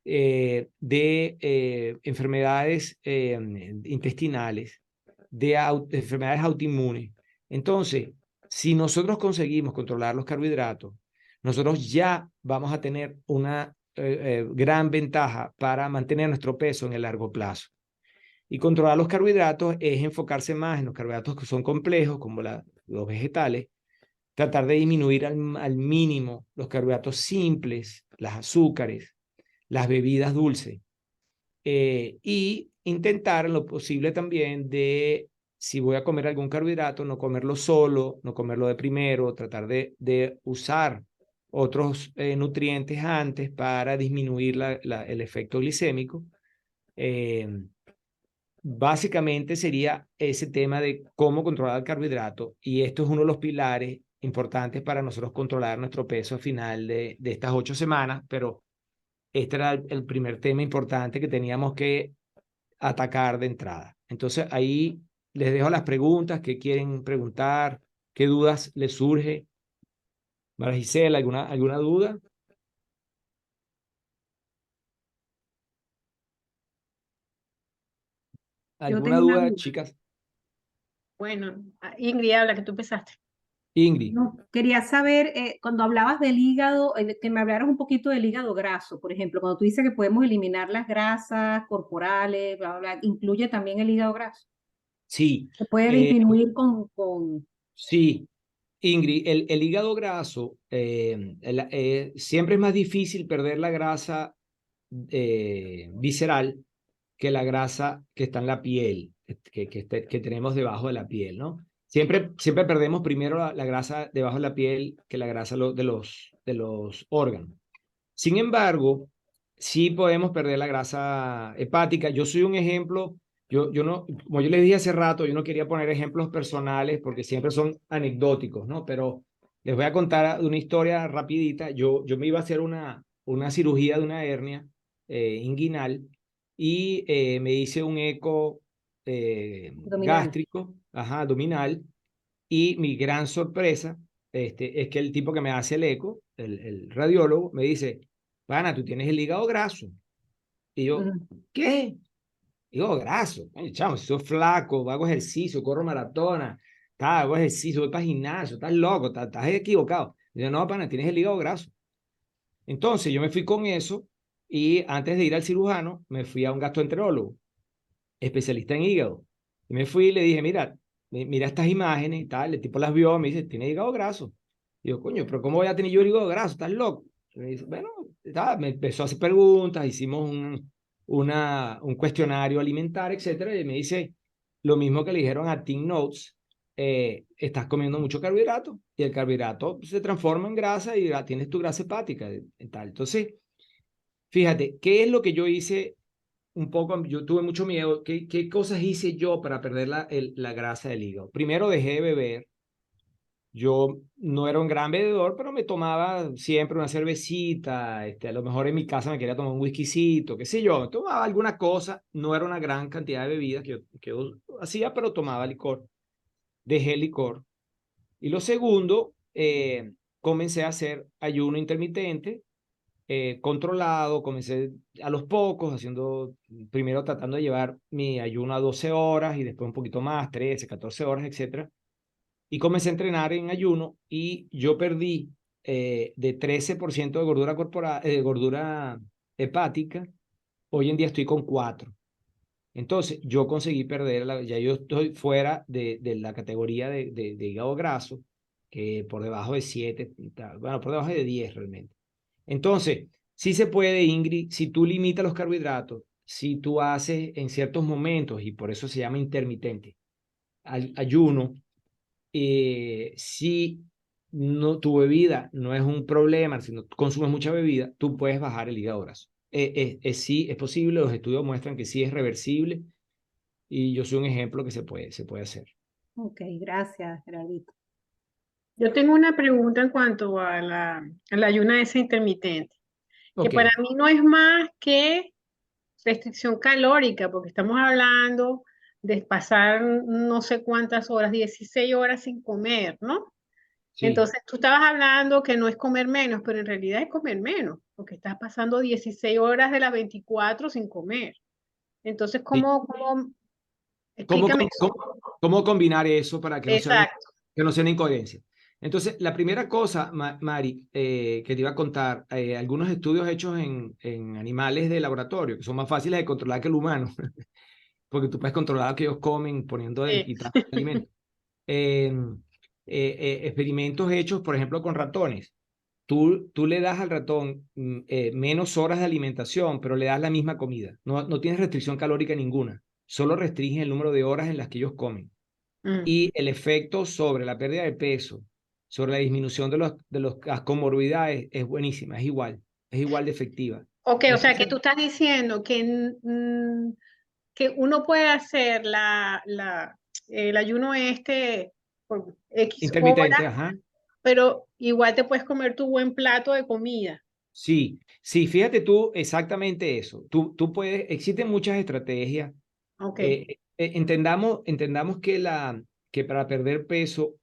de enfermedades intestinales, de enfermedades autoinmunes. Entonces, si nosotros conseguimos controlar los carbohidratos, nosotros ya vamos a tener una gran ventaja para mantener nuestro peso en el largo plazo. Y controlar los carbohidratos es enfocarse más en los carbohidratos que son complejos, como los vegetales, tratar de disminuir al mínimo los carbohidratos simples, las azúcares, las bebidas dulces, y intentar en lo posible también de, si voy a comer algún carbohidrato, no comerlo solo, no comerlo de primero, tratar de usar otros nutrientes antes para disminuir el efecto glicémico. Básicamente sería ese tema de cómo controlar el carbohidrato, y esto es uno de los pilares importantes para nosotros controlar nuestro peso al final de estas 8 semanas, pero este era el primer tema importante que teníamos que atacar de entrada. Entonces ahí les dejo las preguntas, qué quieren preguntar, qué dudas les surge. María Gisela, ¿alguna duda? Yo ¿Alguna tengo una duda, duda. chicas? Bueno, Ingrid, habla que tú empezaste. Ingrid. No, quería saber, cuando hablabas del hígado, que me hablaras un poquito del hígado graso, por ejemplo, cuando tú dices que podemos eliminar las grasas corporales, bla, bla, bla, incluye también el hígado graso. Sí, Se puede disminuir con... sí. Ingrid, el hígado graso, siempre es más difícil perder la grasa visceral que la grasa que está en la piel, que tenemos debajo de la piel, ¿no? Siempre perdemos primero la grasa debajo de la piel que la grasa de los órganos. Sin embargo, sí podemos perder la grasa hepática. Yo soy un ejemplo, yo no, como yo les dije hace rato, yo no quería poner ejemplos personales porque siempre son anecdóticos, ¿no? Pero les voy a contar una historia rapidita. Yo me iba a hacer una cirugía de una hernia inguinal, y me hice un eco Abdominal. gástrico, ajá, abdominal, y mi gran sorpresa es que el tipo que me hace el eco, el radiólogo, me dice: Pana, tú tienes el hígado graso. Y yo, Ujú. ¿qué? Hígado graso. Oye, chamo, soy flaco, hago ejercicio, corro maratona, hago ejercicio, voy para el gimnasio, estás loco, estás equivocado. Y yo, no, pana, tienes el hígado graso. Entonces yo me fui con eso, y antes de ir al cirujano, me fui a un gastroenterólogo, especialista en hígado. Y me fui y le dije: mira, mira estas imágenes y tal. El tipo las vio, me dice: tiene hígado graso. Y yo, coño, pero ¿cómo voy a tener yo el hígado graso? ¿Estás loco? Y me dice, bueno, me empezó a hacer preguntas, hicimos un cuestionario alimentario, etcétera, y me dice lo mismo que le dijeron a Tim Notes: estás comiendo mucho carbohidrato, y el carbohidrato se transforma en grasa y tienes tu grasa hepática y tal. Entonces, fíjate, ¿qué es lo que yo hice? Un poco, yo tuve mucho miedo. ¿Qué cosas hice yo para perder la grasa del hígado? Primero, dejé de beber. Yo no era un gran bebedor, pero me tomaba siempre una cervecita. A lo mejor en mi casa me quería tomar un whiskycito, qué sé yo. Tomaba alguna cosa. No era una gran cantidad de bebidas que yo hacía, pero tomaba licor. Dejé el licor. Y lo segundo, comencé a hacer ayuno intermitente, controlado. Comencé a los pocos, primero tratando de llevar mi ayuno a 12 horas y después un poquito más, 13, 14 horas, etcétera. Y comencé a entrenar en ayuno, y yo perdí de 13% de gordura corporal, gordura hepática. Hoy en día estoy con 4. Entonces, yo conseguí perder, ya yo estoy fuera de la categoría de hígado graso, que por debajo de 7, bueno, por debajo de 10 realmente. Entonces, sí se puede, Ingrid, si tú limitas los carbohidratos, si tú haces en ciertos momentos, y por eso se llama intermitente, ayuno, si no, tu bebida no es un problema, si no consumes mucha bebida, tú puedes bajar el hígado graso. Sí, es posible, los estudios muestran que sí es reversible y yo soy un ejemplo que se puede hacer. Ok, gracias, Geraldito. Yo tengo una pregunta en cuanto a al ayuno ese intermitente, que Ok, para mí no es más que restricción calórica, porque estamos hablando de pasar no sé cuántas horas, 16 horas sin comer, ¿no? sí. Entonces tú estabas hablando que no es comer menos, pero en realidad es comer menos, porque estás pasando 16 horas de las 24 sin comer. Entonces, Sí. ¿cómo? ¿Cómo, Explícame eso. cómo combinar eso para Exacto. que no sea una incoherencia? Entonces, la primera cosa, Mari, que te iba a contar, algunos estudios hechos en animales de laboratorio, que son más fáciles de controlar que el humano, porque tú puedes controlar lo que ellos comen poniendo Sí. y alimentos. Eh, experimentos hechos, por ejemplo, con ratones. Tú le das al ratón menos horas de alimentación, pero le das la misma comida. No tienes restricción calórica ninguna. Solo restringe el número de horas en las que ellos comen. Mm. Y el efecto sobre la pérdida de peso, sobre la disminución las comorbilidades es buenísima, es igual de efectiva. Ok, o sea que Entonces, tú estás diciendo que uno puede hacer el ayuno este por X intermitente, horas, ajá. pero igual te puedes comer tu buen plato de comida. Sí, sí, fíjate tú exactamente eso. Tú puedes, existen muchas estrategias. Ok. Entendamos que, que para perder peso,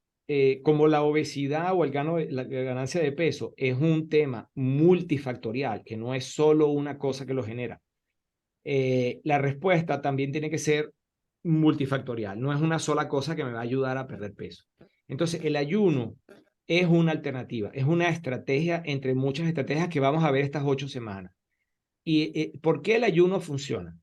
como la obesidad o la ganancia de peso, es un tema multifactorial, que no es solo una cosa que lo genera. La respuesta también tiene que ser multifactorial, no es una sola cosa que me va a ayudar a perder peso. Entonces, el ayuno es una alternativa, es una estrategia entre muchas estrategias que vamos a ver estas 8 semanas. ¿Y por qué el ayuno funciona?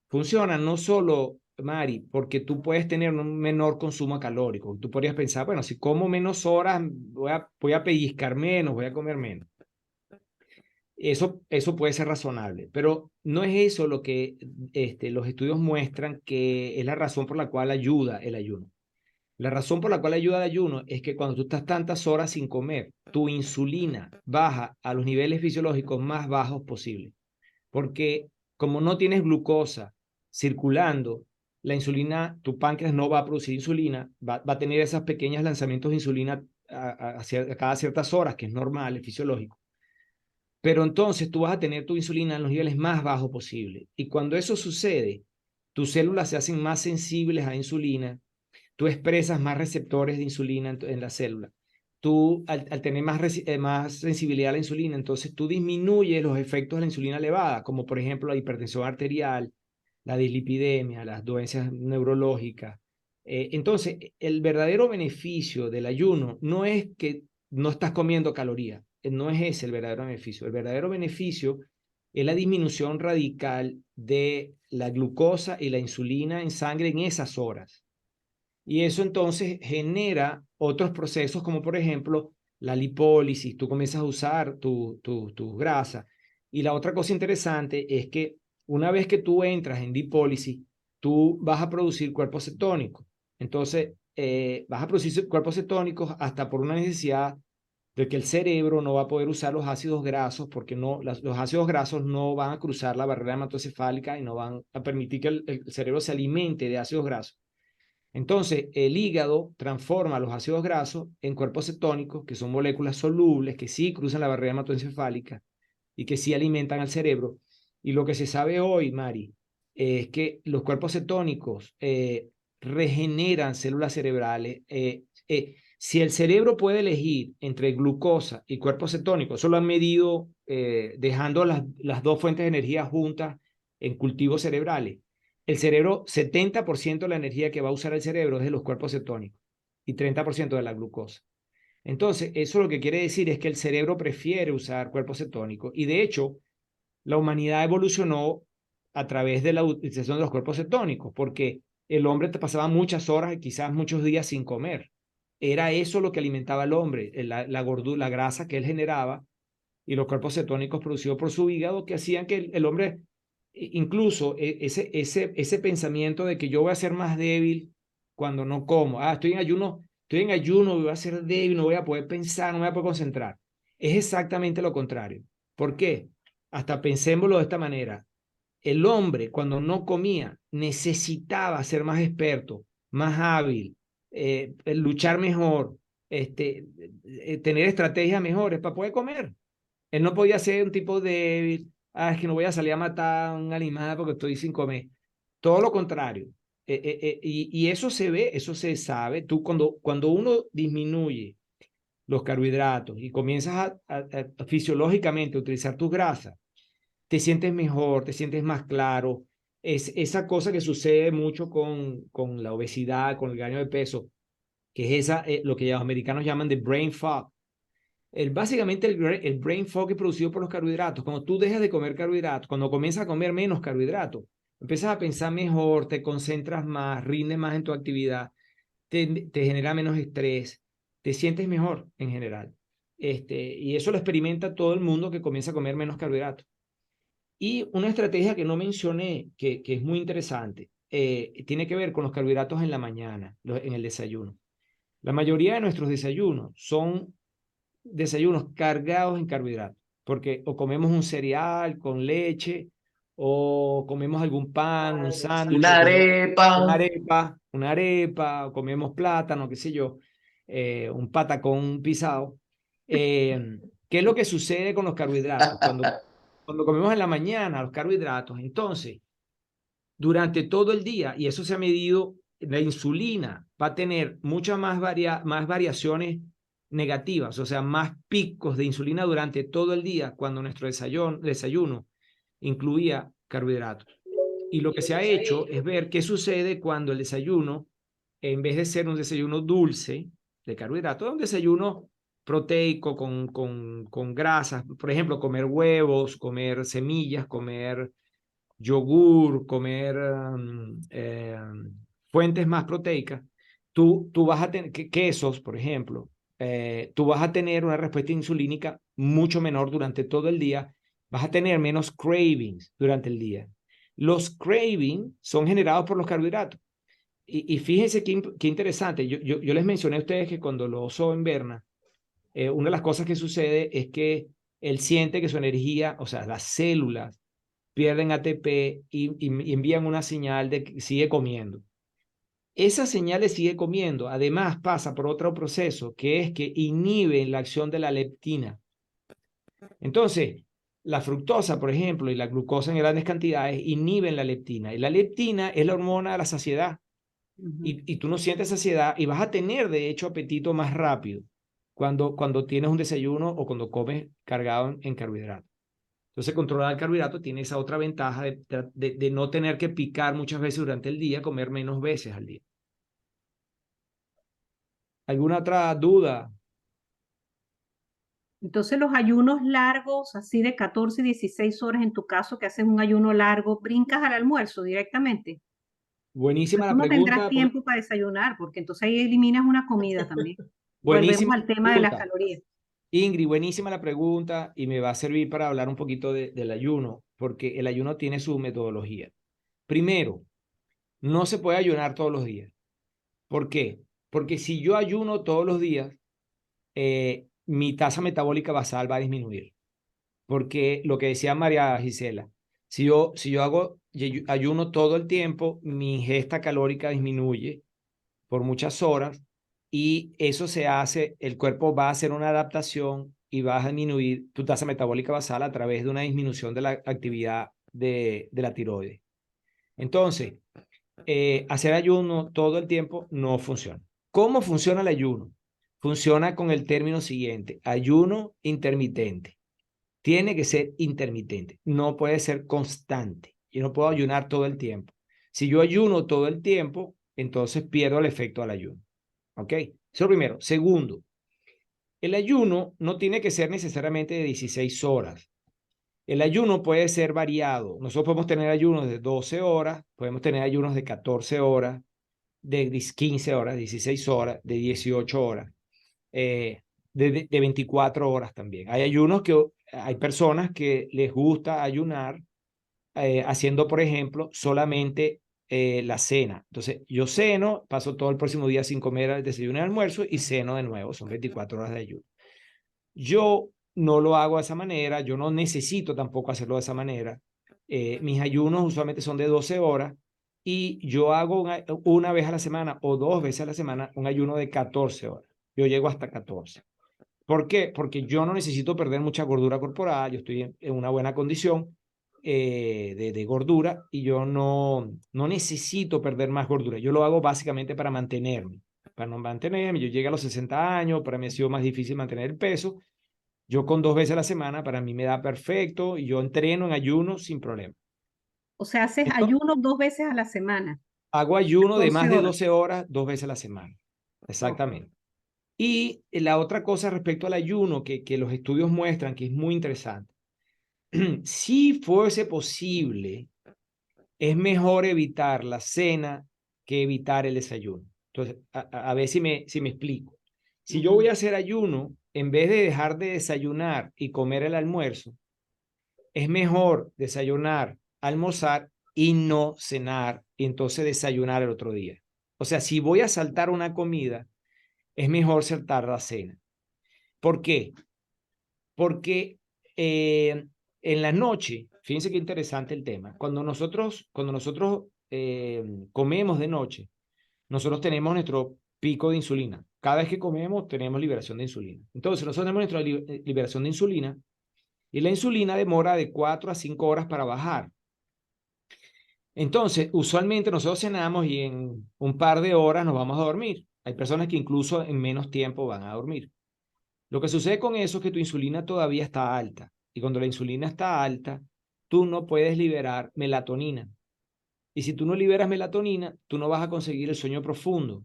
Funciona no solo, Mari, porque tú puedes tener un menor consumo calórico. Tú podrías pensar, bueno, si como menos horas, voy a pellizcar menos, voy a comer menos. Eso puede ser razonable, pero no es eso lo que los estudios muestran que es la razón por la cual ayuda el ayuno. La razón por la cual ayuda el ayuno es que cuando tú estás tantas horas sin comer, tu insulina baja a los niveles fisiológicos más bajos posibles, porque como no tienes glucosa circulando, la insulina, tu páncreas no va a producir insulina, va a tener esos pequeños lanzamientos de insulina a cada ciertas horas, que es normal, es fisiológico. Pero entonces tú vas a tener tu insulina en los niveles más bajos posibles. Y cuando eso sucede, tus células se hacen más sensibles a insulina, tú expresas más receptores de insulina en la célula. Tú, al tener más sensibilidad a la insulina, entonces tú disminuyes los efectos de la insulina elevada, como por ejemplo la hipertensión arterial, la dislipidemia, las dolencias neurológicas. Entonces, el verdadero beneficio del ayuno no es que no estás comiendo calorías, no es ese el verdadero beneficio. El verdadero beneficio es la disminución radical de la glucosa y la insulina en sangre en esas horas. Y eso entonces genera otros procesos como por ejemplo la lipólisis, tú comienzas a usar tu grasa. Y la otra cosa interesante es que una vez que tú entras en lipólisis, tú vas a producir cuerpos cetónicos. Entonces, vas a producir cuerpos cetónicos hasta por una necesidad de que el cerebro no va a poder usar los ácidos grasos porque los ácidos grasos no van a cruzar la barrera hematocefálica y no van a permitir que el cerebro se alimente de ácidos grasos. Entonces, el hígado transforma los ácidos grasos en cuerpos cetónicos, que son moléculas solubles, que sí cruzan la barrera hematoencefálica y que sí alimentan al cerebro. Y lo que se sabe hoy, Mari, es que los cuerpos cetónicos regeneran células cerebrales. Si el cerebro puede elegir entre glucosa y cuerpos cetónicos, eso lo han medido dejando las dos fuentes de energía juntas en cultivos cerebrales. El cerebro, 70% de la energía que va a usar el cerebro es de los cuerpos cetónicos y 30% de la glucosa. Entonces, eso lo que quiere decir es que el cerebro prefiere usar cuerpos cetónicos y de hecho, la humanidad evolucionó a través de la utilización de los cuerpos cetónicos, porque el hombre te pasaba muchas horas y quizás muchos días sin comer. Era eso lo que alimentaba al hombre, la gordura, la grasa que él generaba y los cuerpos cetónicos producidos por su hígado que hacían que el hombre, incluso ese pensamiento de que yo voy a ser más débil cuando no como, estoy en ayuno, estoy en ayuno, voy a ser débil, no voy a poder pensar, no me voy a poder concentrar. Es exactamente lo contrario. ¿Por qué? Hasta pensémoslo de esta manera. El hombre, cuando no comía, necesitaba ser más experto, más hábil, luchar mejor, tener estrategias mejores para poder comer. Él no podía ser un tipo débil, es que no voy a salir a matar a un animal porque estoy sin comer. Todo lo contrario. Y eso se ve, eso se sabe. Tú cuando uno disminuye los carbohidratos y comienzas fisiológicamente a utilizar tus grasas, te sientes mejor, te sientes más claro. Es esa cosa que sucede mucho con la obesidad, con el gasto de peso, que es lo que los americanos llaman de brain fog. Básicamente el brain fog es producido por los carbohidratos. Cuando tú dejas de comer carbohidratos, cuando comienzas a comer menos carbohidratos, empiezas a pensar mejor, te concentras más, rindes más en tu actividad, te genera menos estrés, te sientes mejor en general. Y eso lo experimenta todo el mundo que comienza a comer menos carbohidratos. Y una estrategia que no mencioné, que es muy interesante, tiene que ver con los carbohidratos en la mañana, en el desayuno. La mayoría de nuestros desayunos son desayunos cargados en carbohidratos, porque o comemos un cereal con leche, o comemos algún pan, un sándwich, Una arepa. una arepa, o comemos plátano, qué sé yo, un patacón pisado. ¿Qué es lo que sucede con los carbohidratos? Cuando comemos en la mañana los carbohidratos, entonces, durante todo el día, y eso se ha medido, la insulina va a tener muchas más variaciones negativas, o sea, más picos de insulina durante todo el día cuando nuestro desayuno incluía carbohidratos. Y lo que se ha hecho es ver qué sucede cuando el desayuno, en vez de ser un desayuno dulce de carbohidratos, es un desayuno proteico con grasas, por ejemplo, comer huevos, comer semillas, comer yogur, comer fuentes más proteicas, tú vas a tener quesos, por ejemplo, tú vas a tener una respuesta insulínica mucho menor durante todo el día, vas a tener menos cravings durante el día. Los cravings son generados por los carbohidratos. Y fíjense qué interesante, yo les mencioné a ustedes que cuando lo oso inverna, una de las cosas que sucede es que él siente que su energía, o sea, las células, pierden ATP y envían una señal de que sigue comiendo. Esa señal de sigue comiendo, además pasa por otro proceso, que es que inhibe la acción de la leptina. Entonces, la fructosa, por ejemplo, y la glucosa en grandes cantidades inhiben la leptina. Y la leptina es la hormona de la saciedad. Y tú no sientes saciedad y vas a tener, de hecho, apetito más rápido cuando tienes un desayuno o cuando comes cargado en carbohidratos. Entonces, controlar el carbohidrato tiene esa otra ventaja de no tener que picar muchas veces durante el día, comer menos veces al día. ¿Alguna otra duda? Entonces los ayunos largos, así de 14 y 16 horas, en tu caso que haces un ayuno largo, brincas al almuerzo directamente. Buenísima Tú la no tendrás pregunta. tiempo para desayunar, porque entonces ahí eliminas una comida también. Volvemos Buenísima al tema de las pregunta. calorías. Ingrid, buenísima la pregunta y me va a servir para hablar un poquito del ayuno, porque el ayuno tiene su metodología. Primero, no se puede ayunar todos los días. ¿Por qué? Porque si yo ayuno todos los días, mi tasa metabólica basal va a disminuir. Porque lo que decía María Gisela, si yo hago ayuno todo el tiempo, mi ingesta calórica disminuye por muchas horas y eso se hace, el cuerpo va a hacer una adaptación y va a disminuir tu tasa metabólica basal a través de una disminución de la actividad de la tiroides. Entonces, hacer ayuno todo el tiempo no funciona. ¿Cómo funciona el ayuno? Funciona con el término siguiente, ayuno intermitente. Tiene que ser intermitente, no puede ser constante. Yo no puedo ayunar todo el tiempo. Si yo ayuno todo el tiempo, entonces pierdo el efecto del ayuno. ¿Ok? Eso es lo primero. Segundo, el ayuno no tiene que ser necesariamente de 16 horas. El ayuno puede ser variado. Nosotros podemos tener ayunos de 12 horas, podemos tener ayunos de 14 horas, de 15 horas, 16 horas, de 18 horas, de 24 horas también. Hay ayunos que hay personas que les gusta ayunar haciendo, por ejemplo, solamente la cena. Entonces, yo ceno, paso todo el próximo día sin comer el desayuno y el almuerzo y ceno de nuevo. Son 24 horas de ayuno. Yo no lo hago de esa manera, yo no necesito tampoco hacerlo de esa manera. Mis ayunos usualmente son de 12 horas y yo hago una vez a la semana o 2 veces a la semana un ayuno de 14 horas. Yo llego hasta 14. ¿Por qué? Porque yo no necesito perder mucha gordura corporal, yo estoy en una buena condición de gordura y yo no necesito perder más gordura. Yo lo hago básicamente para mantenerme. Para no mantenerme, yo llegué a los 60 años, para mí ha sido más difícil mantener el peso. Yo con 2 veces a la semana, para mí me da perfecto y yo entreno en ayuno sin problema. O sea, haces Entonces, ayuno 2 veces a la semana, hago ayuno de 12 más de horas. 12 horas 2 veces a la semana. Ok. Exactamente. Y la otra cosa respecto al ayuno que los estudios muestran que es muy interesante. Si fuese posible, es mejor evitar la cena que evitar el desayuno. Entonces, a ver si me explico. Si yo voy a hacer ayuno, en vez de dejar de desayunar y comer el almuerzo, es mejor desayunar, almorzar y no cenar y entonces desayunar el otro día. O sea, si voy a saltar una comida, es mejor saltar la cena. ¿Por qué? Porque en la noche, fíjense qué interesante el tema, cuando nosotros comemos de noche, nosotros tenemos nuestro pico de insulina. Cada vez que comemos tenemos liberación de insulina. Entonces nosotros tenemos nuestra liberación de insulina y la insulina demora de 4 a 5 horas para bajar. Entonces, usualmente nosotros cenamos y en un par de horas nos vamos a dormir. Hay personas que incluso en menos tiempo van a dormir. Lo que sucede con eso es que tu insulina todavía está alta. Y cuando la insulina está alta, tú no puedes liberar melatonina. Y si tú no liberas melatonina, tú no vas a conseguir el sueño profundo.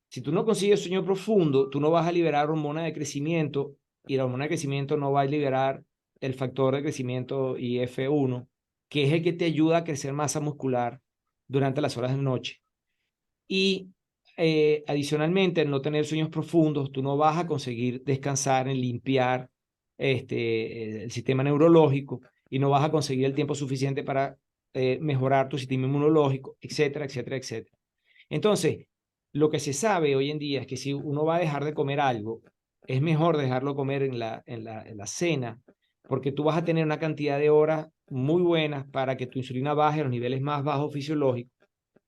Si tú no consigues sueño profundo, tú no vas a liberar hormona de crecimiento y la hormona de crecimiento no va a liberar el factor de crecimiento IF1, que es el que te ayuda a crecer masa muscular durante las horas de noche. Y adicionalmente, al no tener sueños profundos, tú no vas a conseguir descansar en limpiar el sistema neurológico y no vas a conseguir el tiempo suficiente para mejorar tu sistema inmunológico, etcétera, etcétera, etcétera. Entonces, lo que se sabe hoy en día es que si uno va a dejar de comer algo, es mejor dejarlo comer en la cena, porque tú vas a tener una cantidad de horas muy buenas para que tu insulina baje a los niveles más bajos fisiológicos,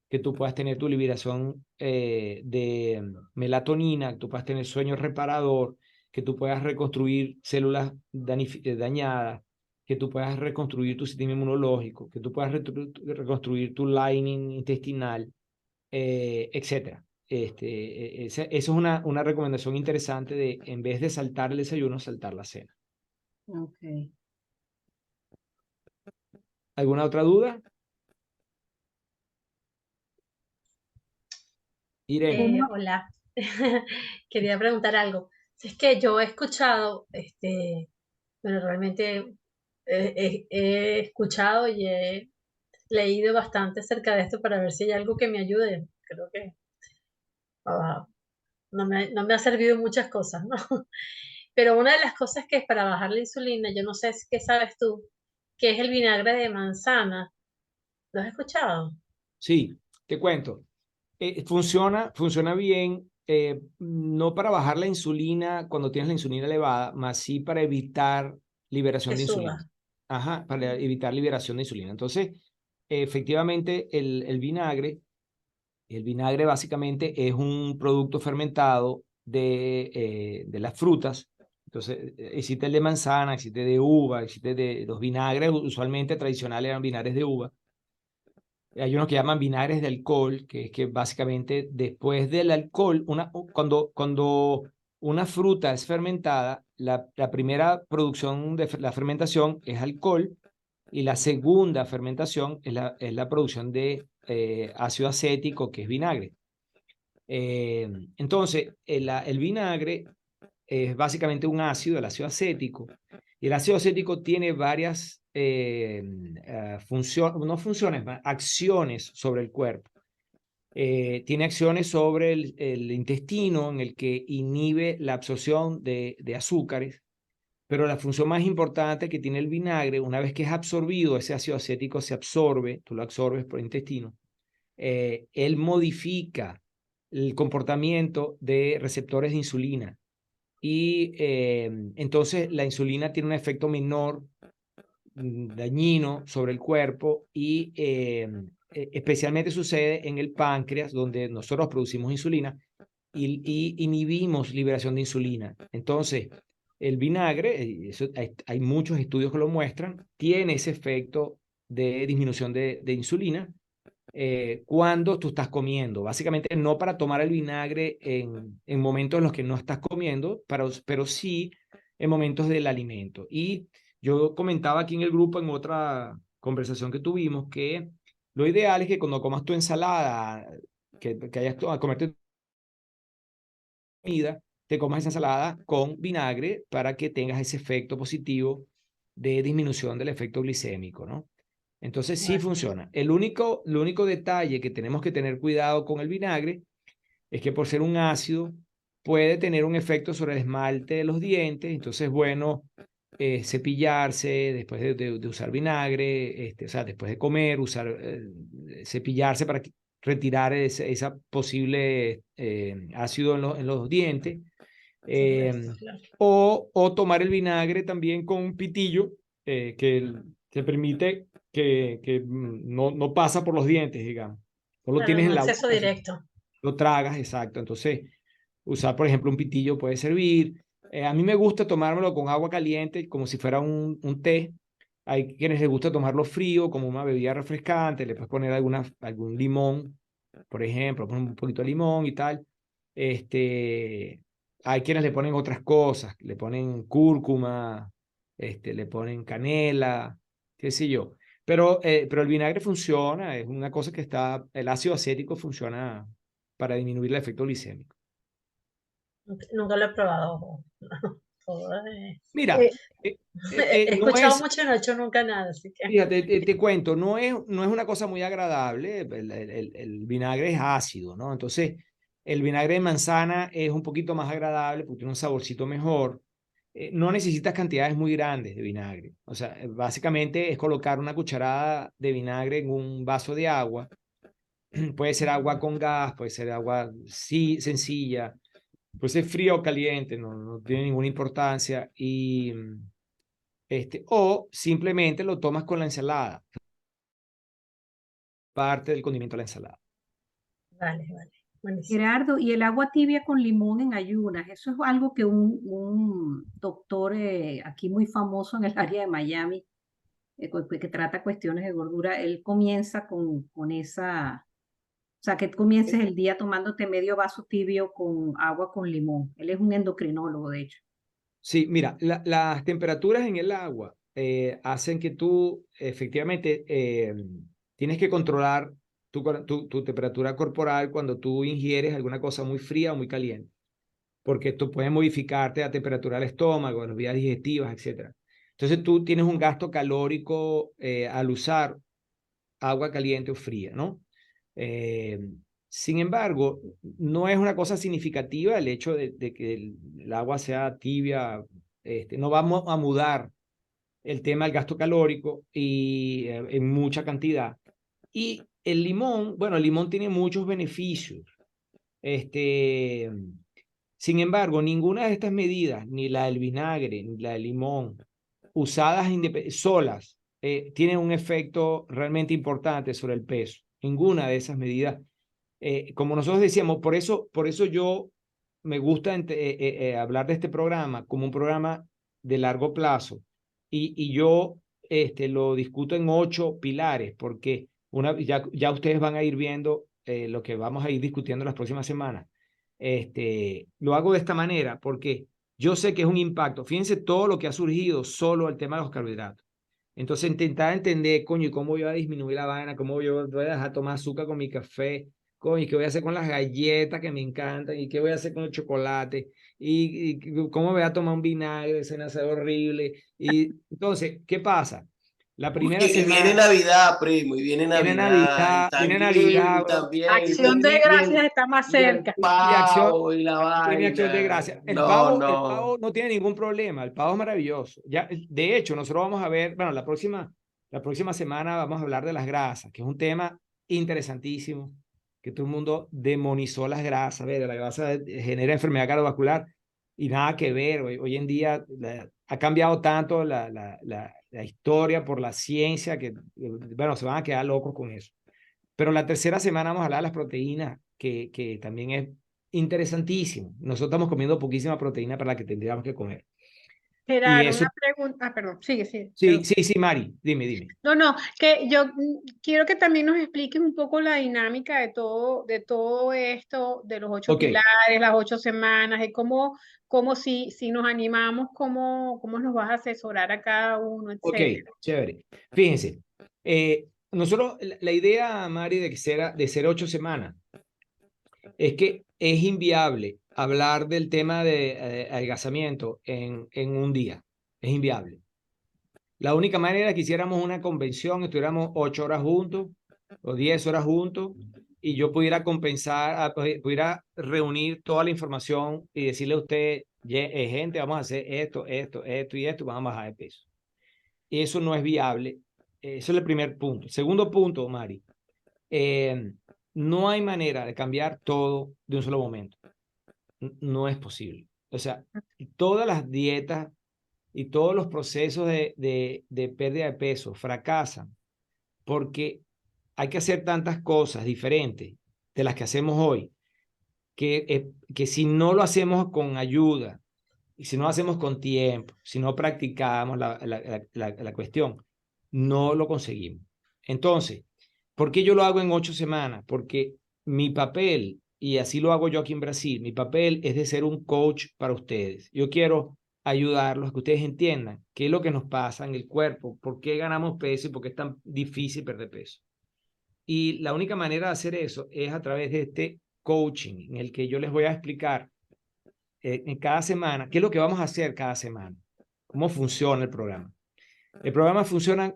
que tú puedas tener tu liberación de melatonina, que tú puedas tener sueño reparador, que tú puedas reconstruir células dañadas, que tú puedas reconstruir tu sistema inmunológico, que tú puedas reconstruir tu lining intestinal, etcétera. Esa es una recomendación interesante de, en vez de saltar el desayuno, saltar la cena. Ok. ¿Alguna otra duda? Irene. Hola, quería preguntar algo. Es que yo he escuchado, bueno, realmente he escuchado y he leído bastante acerca de esto para ver si hay algo que me ayude. Creo que ah, no me ha servido muchas cosas, ¿no? Pero una de las cosas que es para bajar la insulina, yo no sé qué sabes tú, que es el vinagre de manzana. ¿Lo has escuchado? Sí, te cuento. Funciona bien, no para bajar la insulina cuando tienes la insulina elevada, más sí para evitar liberación Que de insulina. suba. Ajá, para evitar liberación de insulina. Entonces, efectivamente, el vinagre básicamente es un producto fermentado de las frutas. Entonces, existe el de manzana, existe de uva, existe de los vinagres, usualmente tradicionales eran vinagres de uva. Hay unos que llaman vinagres de alcohol, que es que básicamente después del alcohol, cuando una fruta es fermentada, la primera producción de la fermentación es alcohol y la segunda fermentación es la producción de ácido acético, que es vinagre. Entonces, el vinagre es básicamente un ácido, el ácido acético, y el ácido acético tiene varias acciones sobre el cuerpo. Tiene acciones sobre el intestino, en el que inhibe la absorción de azúcares, pero la función más importante que tiene el vinagre, una vez que es absorbido, ese ácido acético se absorbe, tú lo absorbes por el intestino, él modifica el comportamiento de receptores de insulina. Y entonces la insulina tiene un efecto menor dañino sobre el cuerpo y especialmente sucede en el páncreas, donde nosotros producimos insulina y inhibimos liberación de insulina. Entonces, el vinagre, eso, hay muchos estudios que lo muestran, tiene ese efecto de disminución de insulina cuando tú estás comiendo. Básicamente no para tomar el vinagre en momentos en los que no estás comiendo, pero sí en momentos del alimento. Y yo comentaba aquí en el grupo, en otra conversación que tuvimos, que lo ideal es que cuando comas tu ensalada, que hayas a comerte comida, te comas esa ensalada con vinagre para que tengas ese efecto positivo de disminución del efecto glicémico, ¿no? Entonces sí Vale. funciona. El único detalle que tenemos que tener cuidado con el vinagre es que por ser un ácido puede tener un efecto sobre el esmalte de los dientes. Entonces es bueno cepillarse después de usar vinagre, o sea, después de comer, cepillarse para retirar esa posible ácido en los dientes. Por supuesto, claro. O tomar el vinagre también con un pitillo que permite que no pasa por los dientes, digamos. No lo Claro, tienes un en la acceso boca, directo. lo tragas, exacto. Entonces, usar, por ejemplo, un pitillo puede servir. A mí me gusta tomármelo con agua caliente, como si fuera un té. Hay quienes les gusta tomarlo frío, como una bebida refrescante. Le puedes poner algún limón, por ejemplo, poner un poquito de limón y tal. Hay quienes le ponen otras cosas, le ponen cúrcuma, le ponen canela, qué sé yo. Pero el vinagre funciona, es una cosa que el ácido acético funciona para disminuir el efecto glicémico. Nunca lo he probado. Todo, Mira, he no escuchado es, mucho y no he hecho nunca nada, así que fíjate, te cuento, no es una cosa muy agradable, el vinagre es ácido, ¿no? Entonces, el vinagre de manzana es un poquito más agradable porque tiene un saborcito mejor. No necesitas cantidades muy grandes de vinagre, o sea, básicamente es colocar una cucharada de vinagre en un vaso de agua. Puede ser agua con gas, puede ser agua sí, sencilla, puede ser fría o caliente, no tiene ninguna importancia. O simplemente lo tomas con la ensalada, parte del condimento de la ensalada. vale, vale. Buenísimo. Gerardo, y el agua tibia con limón en ayunas, eso es algo que un doctor aquí muy famoso en el área de Miami, que trata cuestiones de gordura, él comienza con esa, o sea, que comiences el día tomándote medio vaso tibio con agua con limón. Él es un endocrinólogo, de hecho. Sí, mira, las temperaturas en el agua hacen que tú efectivamente tienes que controlar tu temperatura corporal cuando tú ingieres alguna cosa muy fría o muy caliente, porque esto puede modificarte la temperatura del estómago, las vías digestivas, etc. Entonces tú tienes un gasto calórico al usar agua caliente o fría, ¿no? Eh, Sin embargo, no es una cosa significativa el hecho de que el agua sea tibia, no vamos a mudar el tema del gasto calórico y en mucha cantidad. Y el limón, bueno, el limón tiene muchos beneficios. Este, Sin embargo, ninguna de estas medidas, ni la del vinagre, ni la del limón, usadas solas, tienen un efecto realmente importante sobre el peso. Ninguna de esas medidas. Como nosotros decíamos, por eso yo me gusta hablar de este programa como un programa de largo plazo. Y yo lo discuto en 8 pilares, porque ya ustedes van a ir viendo lo que vamos a ir discutiendo las próximas semanas. Lo hago de esta manera porque yo sé que es un impacto. Fíjense todo lo que ha surgido solo el tema de los carbohidratos. Entonces, intentar entender, coño, ¿y cómo yo voy a disminuir la vaina? ¿Cómo yo voy a dejar de tomar azúcar con mi café? Coño, ¿y qué voy a hacer con las galletas que me encantan? ¿Y qué voy a hacer con el chocolate? ¿Y cómo voy a tomar un vinagre? Ese nace horrible. Y entonces, ¿qué pasa? La primera Y viene semana Navidad, primo, y viene viene Navidad, Navidad, viene Navidad, bro. y Acción de gracias está más el cerca. Y acción, pavo y la tiene acción de vaina. gracia. El No, pavo, el no. pavo no tiene ningún problema. El pavo es maravilloso. Ya, de hecho, nosotros vamos a ver, bueno, la próxima semana vamos a hablar de las grasas, que es un tema interesantísimo, que todo el mundo demonizó las grasas, ¿ves? La grasa genera enfermedad cardiovascular y nada que ver. Hoy en día ha cambiado tanto la historia por la ciencia que, bueno, se van a quedar locos con eso. Pero la tercera semana vamos a hablar de las proteínas, que también es interesantísimo. Nosotros estamos comiendo poquísima proteína para la que tendríamos que comer. Y Gerardo, eso, una pregunta, perdón, sigue, sí, perdón. sí, Mari, dime. No, que yo quiero que también nos expliques un poco la dinámica de todo esto, de los 8 Ok, pilares, las 8 semanas, y cómo si nos animamos, cómo nos vas a asesorar a cada uno, ok, etcétera. chévere. Fíjense, nosotros, la idea, Mari, de ser 8 semanas, es que es inviable hablar del tema de adelgazamiento en un día. Es inviable. La única manera es que hiciéramos una convención, estuviéramos 8 horas juntos o 10 horas juntos y yo pudiera compensar, pudiera reunir toda la información y decirle a usted, gente, vamos a hacer esto y esto, vamos a bajar de peso. Y eso no es viable. Eso es el primer punto. Segundo punto, Mari, no hay manera de cambiar todo de un solo momento. No es posible. O sea, todas las dietas y todos los procesos de pérdida de peso fracasan porque hay que hacer tantas cosas diferentes de las que hacemos hoy, que si no lo hacemos con ayuda y si no lo hacemos con tiempo, si no practicamos la cuestión, no lo conseguimos. Entonces, ¿por qué yo lo hago en 8 semanas? Porque mi papel, y así lo hago yo aquí en Brasil, mi papel es de ser un coach para ustedes. Yo quiero ayudarlos a que ustedes entiendan qué es lo que nos pasa en el cuerpo, por qué ganamos peso y por qué es tan difícil perder peso. Y la única manera de hacer eso es a través de este coaching en el que yo les voy a explicar en cada semana qué es lo que vamos a hacer cada semana, cómo funciona el programa. El programa funciona,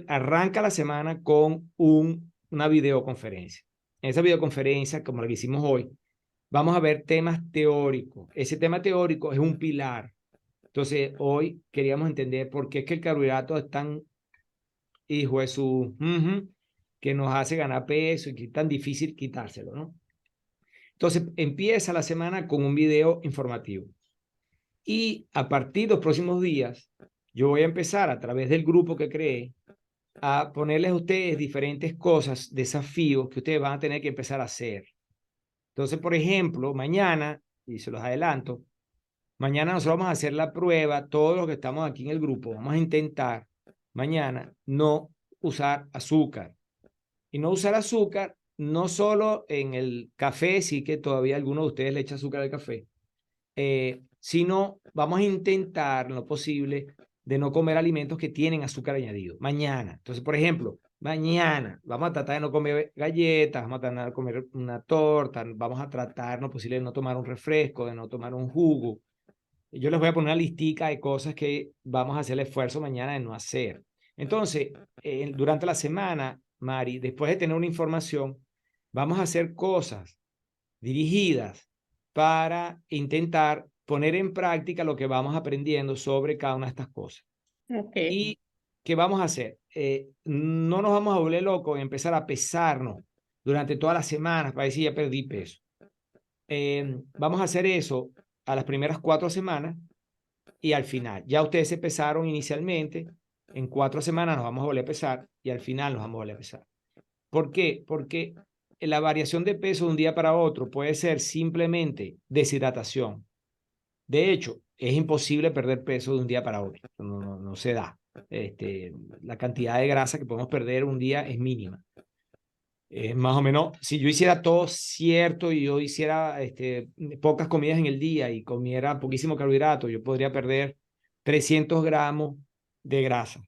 arranca la semana con una videoconferencia. En esa videoconferencia, como la que hicimos hoy, vamos a ver temas teóricos. Ese tema teórico es un pilar. Entonces, hoy queríamos entender por qué es que el carbohidrato es tan hijo de su, que nos hace ganar peso y que es tan difícil quitárselo, ¿no? Entonces, empieza la semana con un video informativo. Y a partir de los próximos días, yo voy a empezar a través del grupo que creé a ponerles a ustedes diferentes cosas, desafíos que ustedes van a tener que empezar a hacer. Entonces, por ejemplo, mañana, y se los adelanto, mañana nosotros vamos a hacer la prueba, todos los que estamos aquí en el grupo, vamos a intentar mañana no usar azúcar. Y no usar azúcar, no solo en el café, sí que todavía algunos de ustedes le echan azúcar al café, sino vamos a intentar en lo posible de no comer alimentos que tienen azúcar añadido. Mañana. Entonces, por ejemplo, mañana vamos a tratar de no comer galletas, vamos a tratar de comer una torta, vamos a tratar en lo posible de no tomar un refresco, de no tomar un jugo. Yo les voy a poner una listica de cosas que vamos a hacer el esfuerzo mañana de no hacer. Entonces, durante la semana, Mari, después de tener una información, vamos a hacer cosas dirigidas para intentar poner en práctica lo que vamos aprendiendo sobre cada una de estas cosas. Okay. ¿Y qué vamos a hacer? No nos vamos a volver locos en empezar a pesarnos durante todas las semanas para decir ya perdí peso. Vamos a hacer eso a las primeras 4 semanas y al final. Ya ustedes se pesaron inicialmente, en 4 semanas nos vamos a volver a pesar y al final nos vamos a volver a pesar. ¿Por qué? Porque la variación de peso de un día para otro puede ser simplemente deshidratación. De hecho, es imposible perder peso de un día para otro. No se da. La cantidad de grasa que podemos perder un día es mínima. Más o menos, si yo hiciera todo cierto y yo hiciera pocas comidas en el día y comiera poquísimo carbohidrato, yo podría perder 300 gramos de grasa.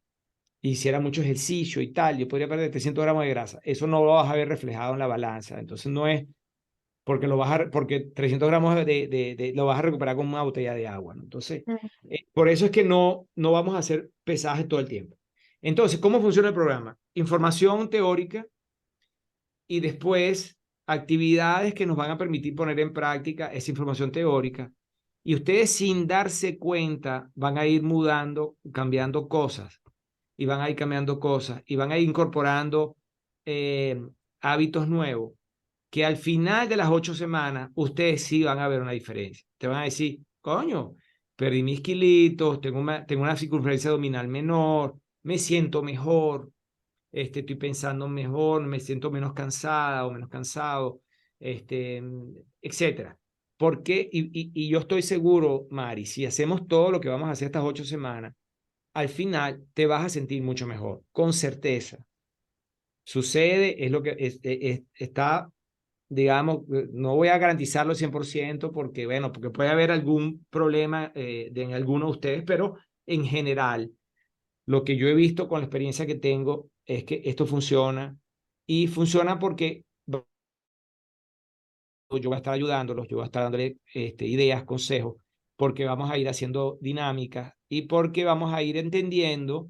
Hiciera mucho ejercicio y tal, yo podría perder 300 gramos de grasa. Eso no lo vas a ver reflejado en la balanza. Entonces no es porque porque 300 gramos lo vas a recuperar con una botella de agua, ¿no? Entonces, por eso es que no vamos a hacer pesajes todo el tiempo. Entonces, ¿cómo funciona el programa? Información teórica y después actividades que nos van a permitir poner en práctica esa información teórica. Y ustedes sin darse cuenta van a ir mudando, cambiando cosas y van a ir cambiando cosas y van a ir incorporando hábitos nuevos, que al final de las 8 semanas, ustedes sí van a ver una diferencia. Te van a decir, coño, perdí mis kilitos, tengo una circunferencia abdominal menor, me siento mejor, estoy pensando mejor, me siento menos cansada o menos cansado, etcétera. Porque, y yo estoy seguro, Mari, si hacemos todo lo que vamos a hacer estas 8 semanas, al final te vas a sentir mucho mejor, con certeza. Sucede, es lo que está, digamos, no voy a garantizarlo 100% porque, bueno, porque puede haber algún problema en alguno de ustedes, pero en general, lo que yo he visto con la experiencia que tengo es que esto funciona y funciona porque yo voy a estar ayudándolos, yo voy a estar dándole ideas, consejos, porque vamos a ir haciendo dinámicas y porque vamos a ir entendiendo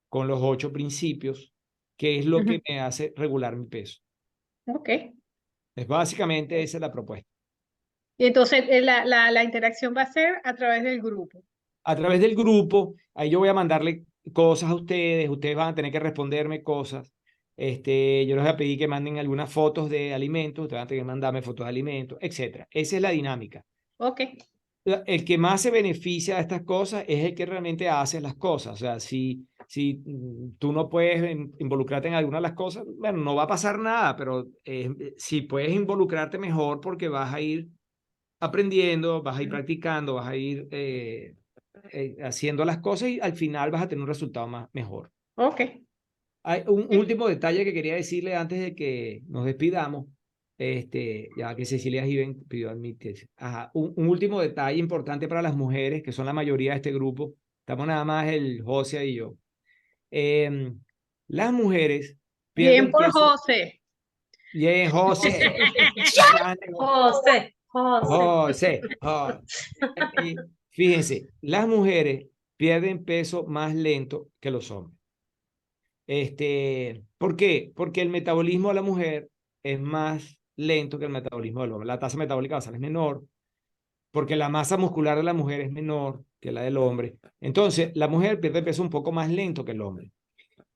con los 8 principios qué es lo que me hace regular mi peso. Ok. Es básicamente esa es la propuesta. Y entonces la interacción va a ser a través del grupo. A través del grupo, ahí yo voy a mandarle cosas a ustedes, ustedes van a tener que responderme cosas. Yo les voy a pedir que manden algunas fotos de alimentos, ustedes van a tener que mandarme fotos de alimentos, etcétera. Esa es la dinámica. Ok. El que más se beneficia de estas cosas es el que realmente hace las cosas. O sea, si tú no puedes involucrarte en alguna de las cosas, bueno, no va a pasar nada, pero si puedes involucrarte mejor porque vas a ir aprendiendo, vas a ir practicando, vas a ir haciendo las cosas y al final vas a tener un resultado mejor. Ok. Hay un último detalle que quería decirle antes de que nos despidamos, ya que Cecilia Given pidió admitirse. Ajá, un último detalle importante para las mujeres, que son la mayoría de este grupo, estamos nada más el José y yo. Las mujeres Bien pierden por peso. José. Bien, José. José, José. Fíjense, las mujeres pierden peso más lento que los hombres. ¿Por qué? Porque el metabolismo de la mujer es más lento que el metabolismo del hombre. La tasa metabólica basal es menor, porque la masa muscular de la mujer es menor que la del hombre. Entonces, la mujer pierde peso un poco más lento que el hombre.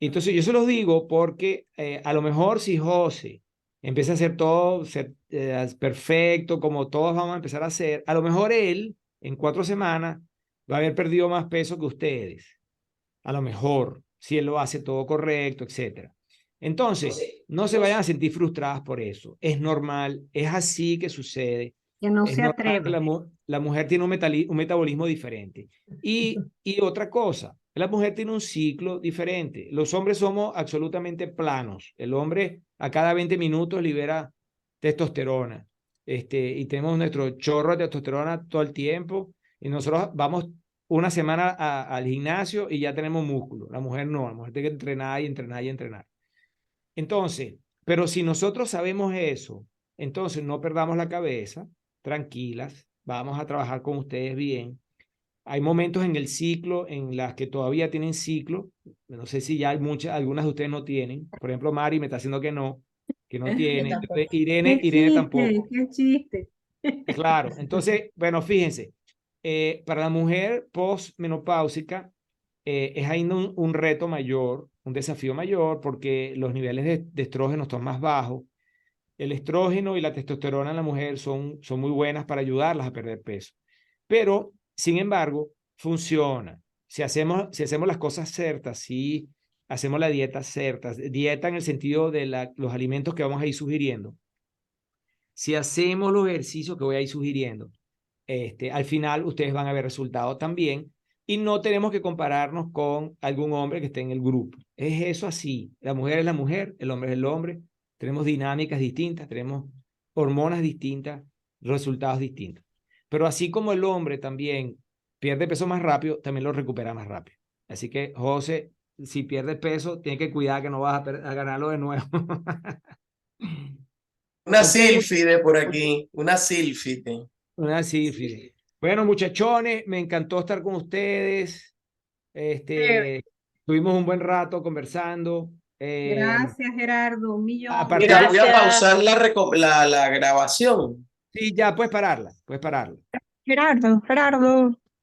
Entonces, yo se los digo porque a lo mejor si José empieza a hacer todo perfecto, como todos vamos a empezar a hacer, a lo mejor él en 4 semanas va a haber perdido más peso que ustedes. A lo mejor, si él lo hace todo correcto, etcétera. Entonces, no se vayan a sentir frustradas por eso. Es normal, es así que sucede. Que no Es se normal que atreva. la mujer tiene un metabolismo diferente. Y otra cosa, la mujer tiene un ciclo diferente. Los hombres somos absolutamente planos. El hombre a cada 20 minutos libera testosterona. Y tenemos nuestro chorro de testosterona todo el tiempo. Y nosotros vamos una semana al gimnasio y ya tenemos músculo. La mujer no, la mujer tiene que entrenar y entrenar y entrenar. Entonces, pero si nosotros sabemos eso, entonces no perdamos la cabeza, tranquilas, vamos a trabajar con ustedes bien. Hay momentos en el ciclo en las que todavía tienen ciclo, no sé si ya hay algunas de ustedes no tienen, por ejemplo Mari me está haciendo que no Yo tiene, tampoco. Irene, Qué Irene chiste, tampoco. qué chiste. Claro, entonces, bueno, fíjense, para la mujer postmenopáusica es ahí un reto mayor, un desafío mayor, porque los niveles de estrógeno están más bajos. El estrógeno y la testosterona en la mujer son muy buenas para ayudarlas a perder peso. Pero, sin embargo, funciona. Si hacemos las cosas ciertas, si hacemos la dieta cierta, dieta en el sentido de los alimentos que vamos a ir sugiriendo, si hacemos los ejercicios que voy a ir sugiriendo, al final ustedes van a ver resultados también y no tenemos que compararnos con algún hombre que esté en el grupo. Es eso así. La mujer es la mujer, el hombre es el hombre. Tenemos dinámicas distintas, tenemos hormonas distintas, resultados distintos. Pero así como el hombre también pierde peso más rápido, también lo recupera más rápido. Así que, José, si pierdes peso, tienes que cuidar que no vas a ganarlo de nuevo. Una Ok, sílfide por aquí, una sílfide. así, fíjate. Bueno, muchachones, me encantó estar con ustedes. Tuvimos un buen rato conversando. Gracias, Gerardo, un millón. Aparte, Mira, voy a Gracias. pausar la grabación. sí, ya puedes pararla, puedes pararla. Gerardo, Gerardo.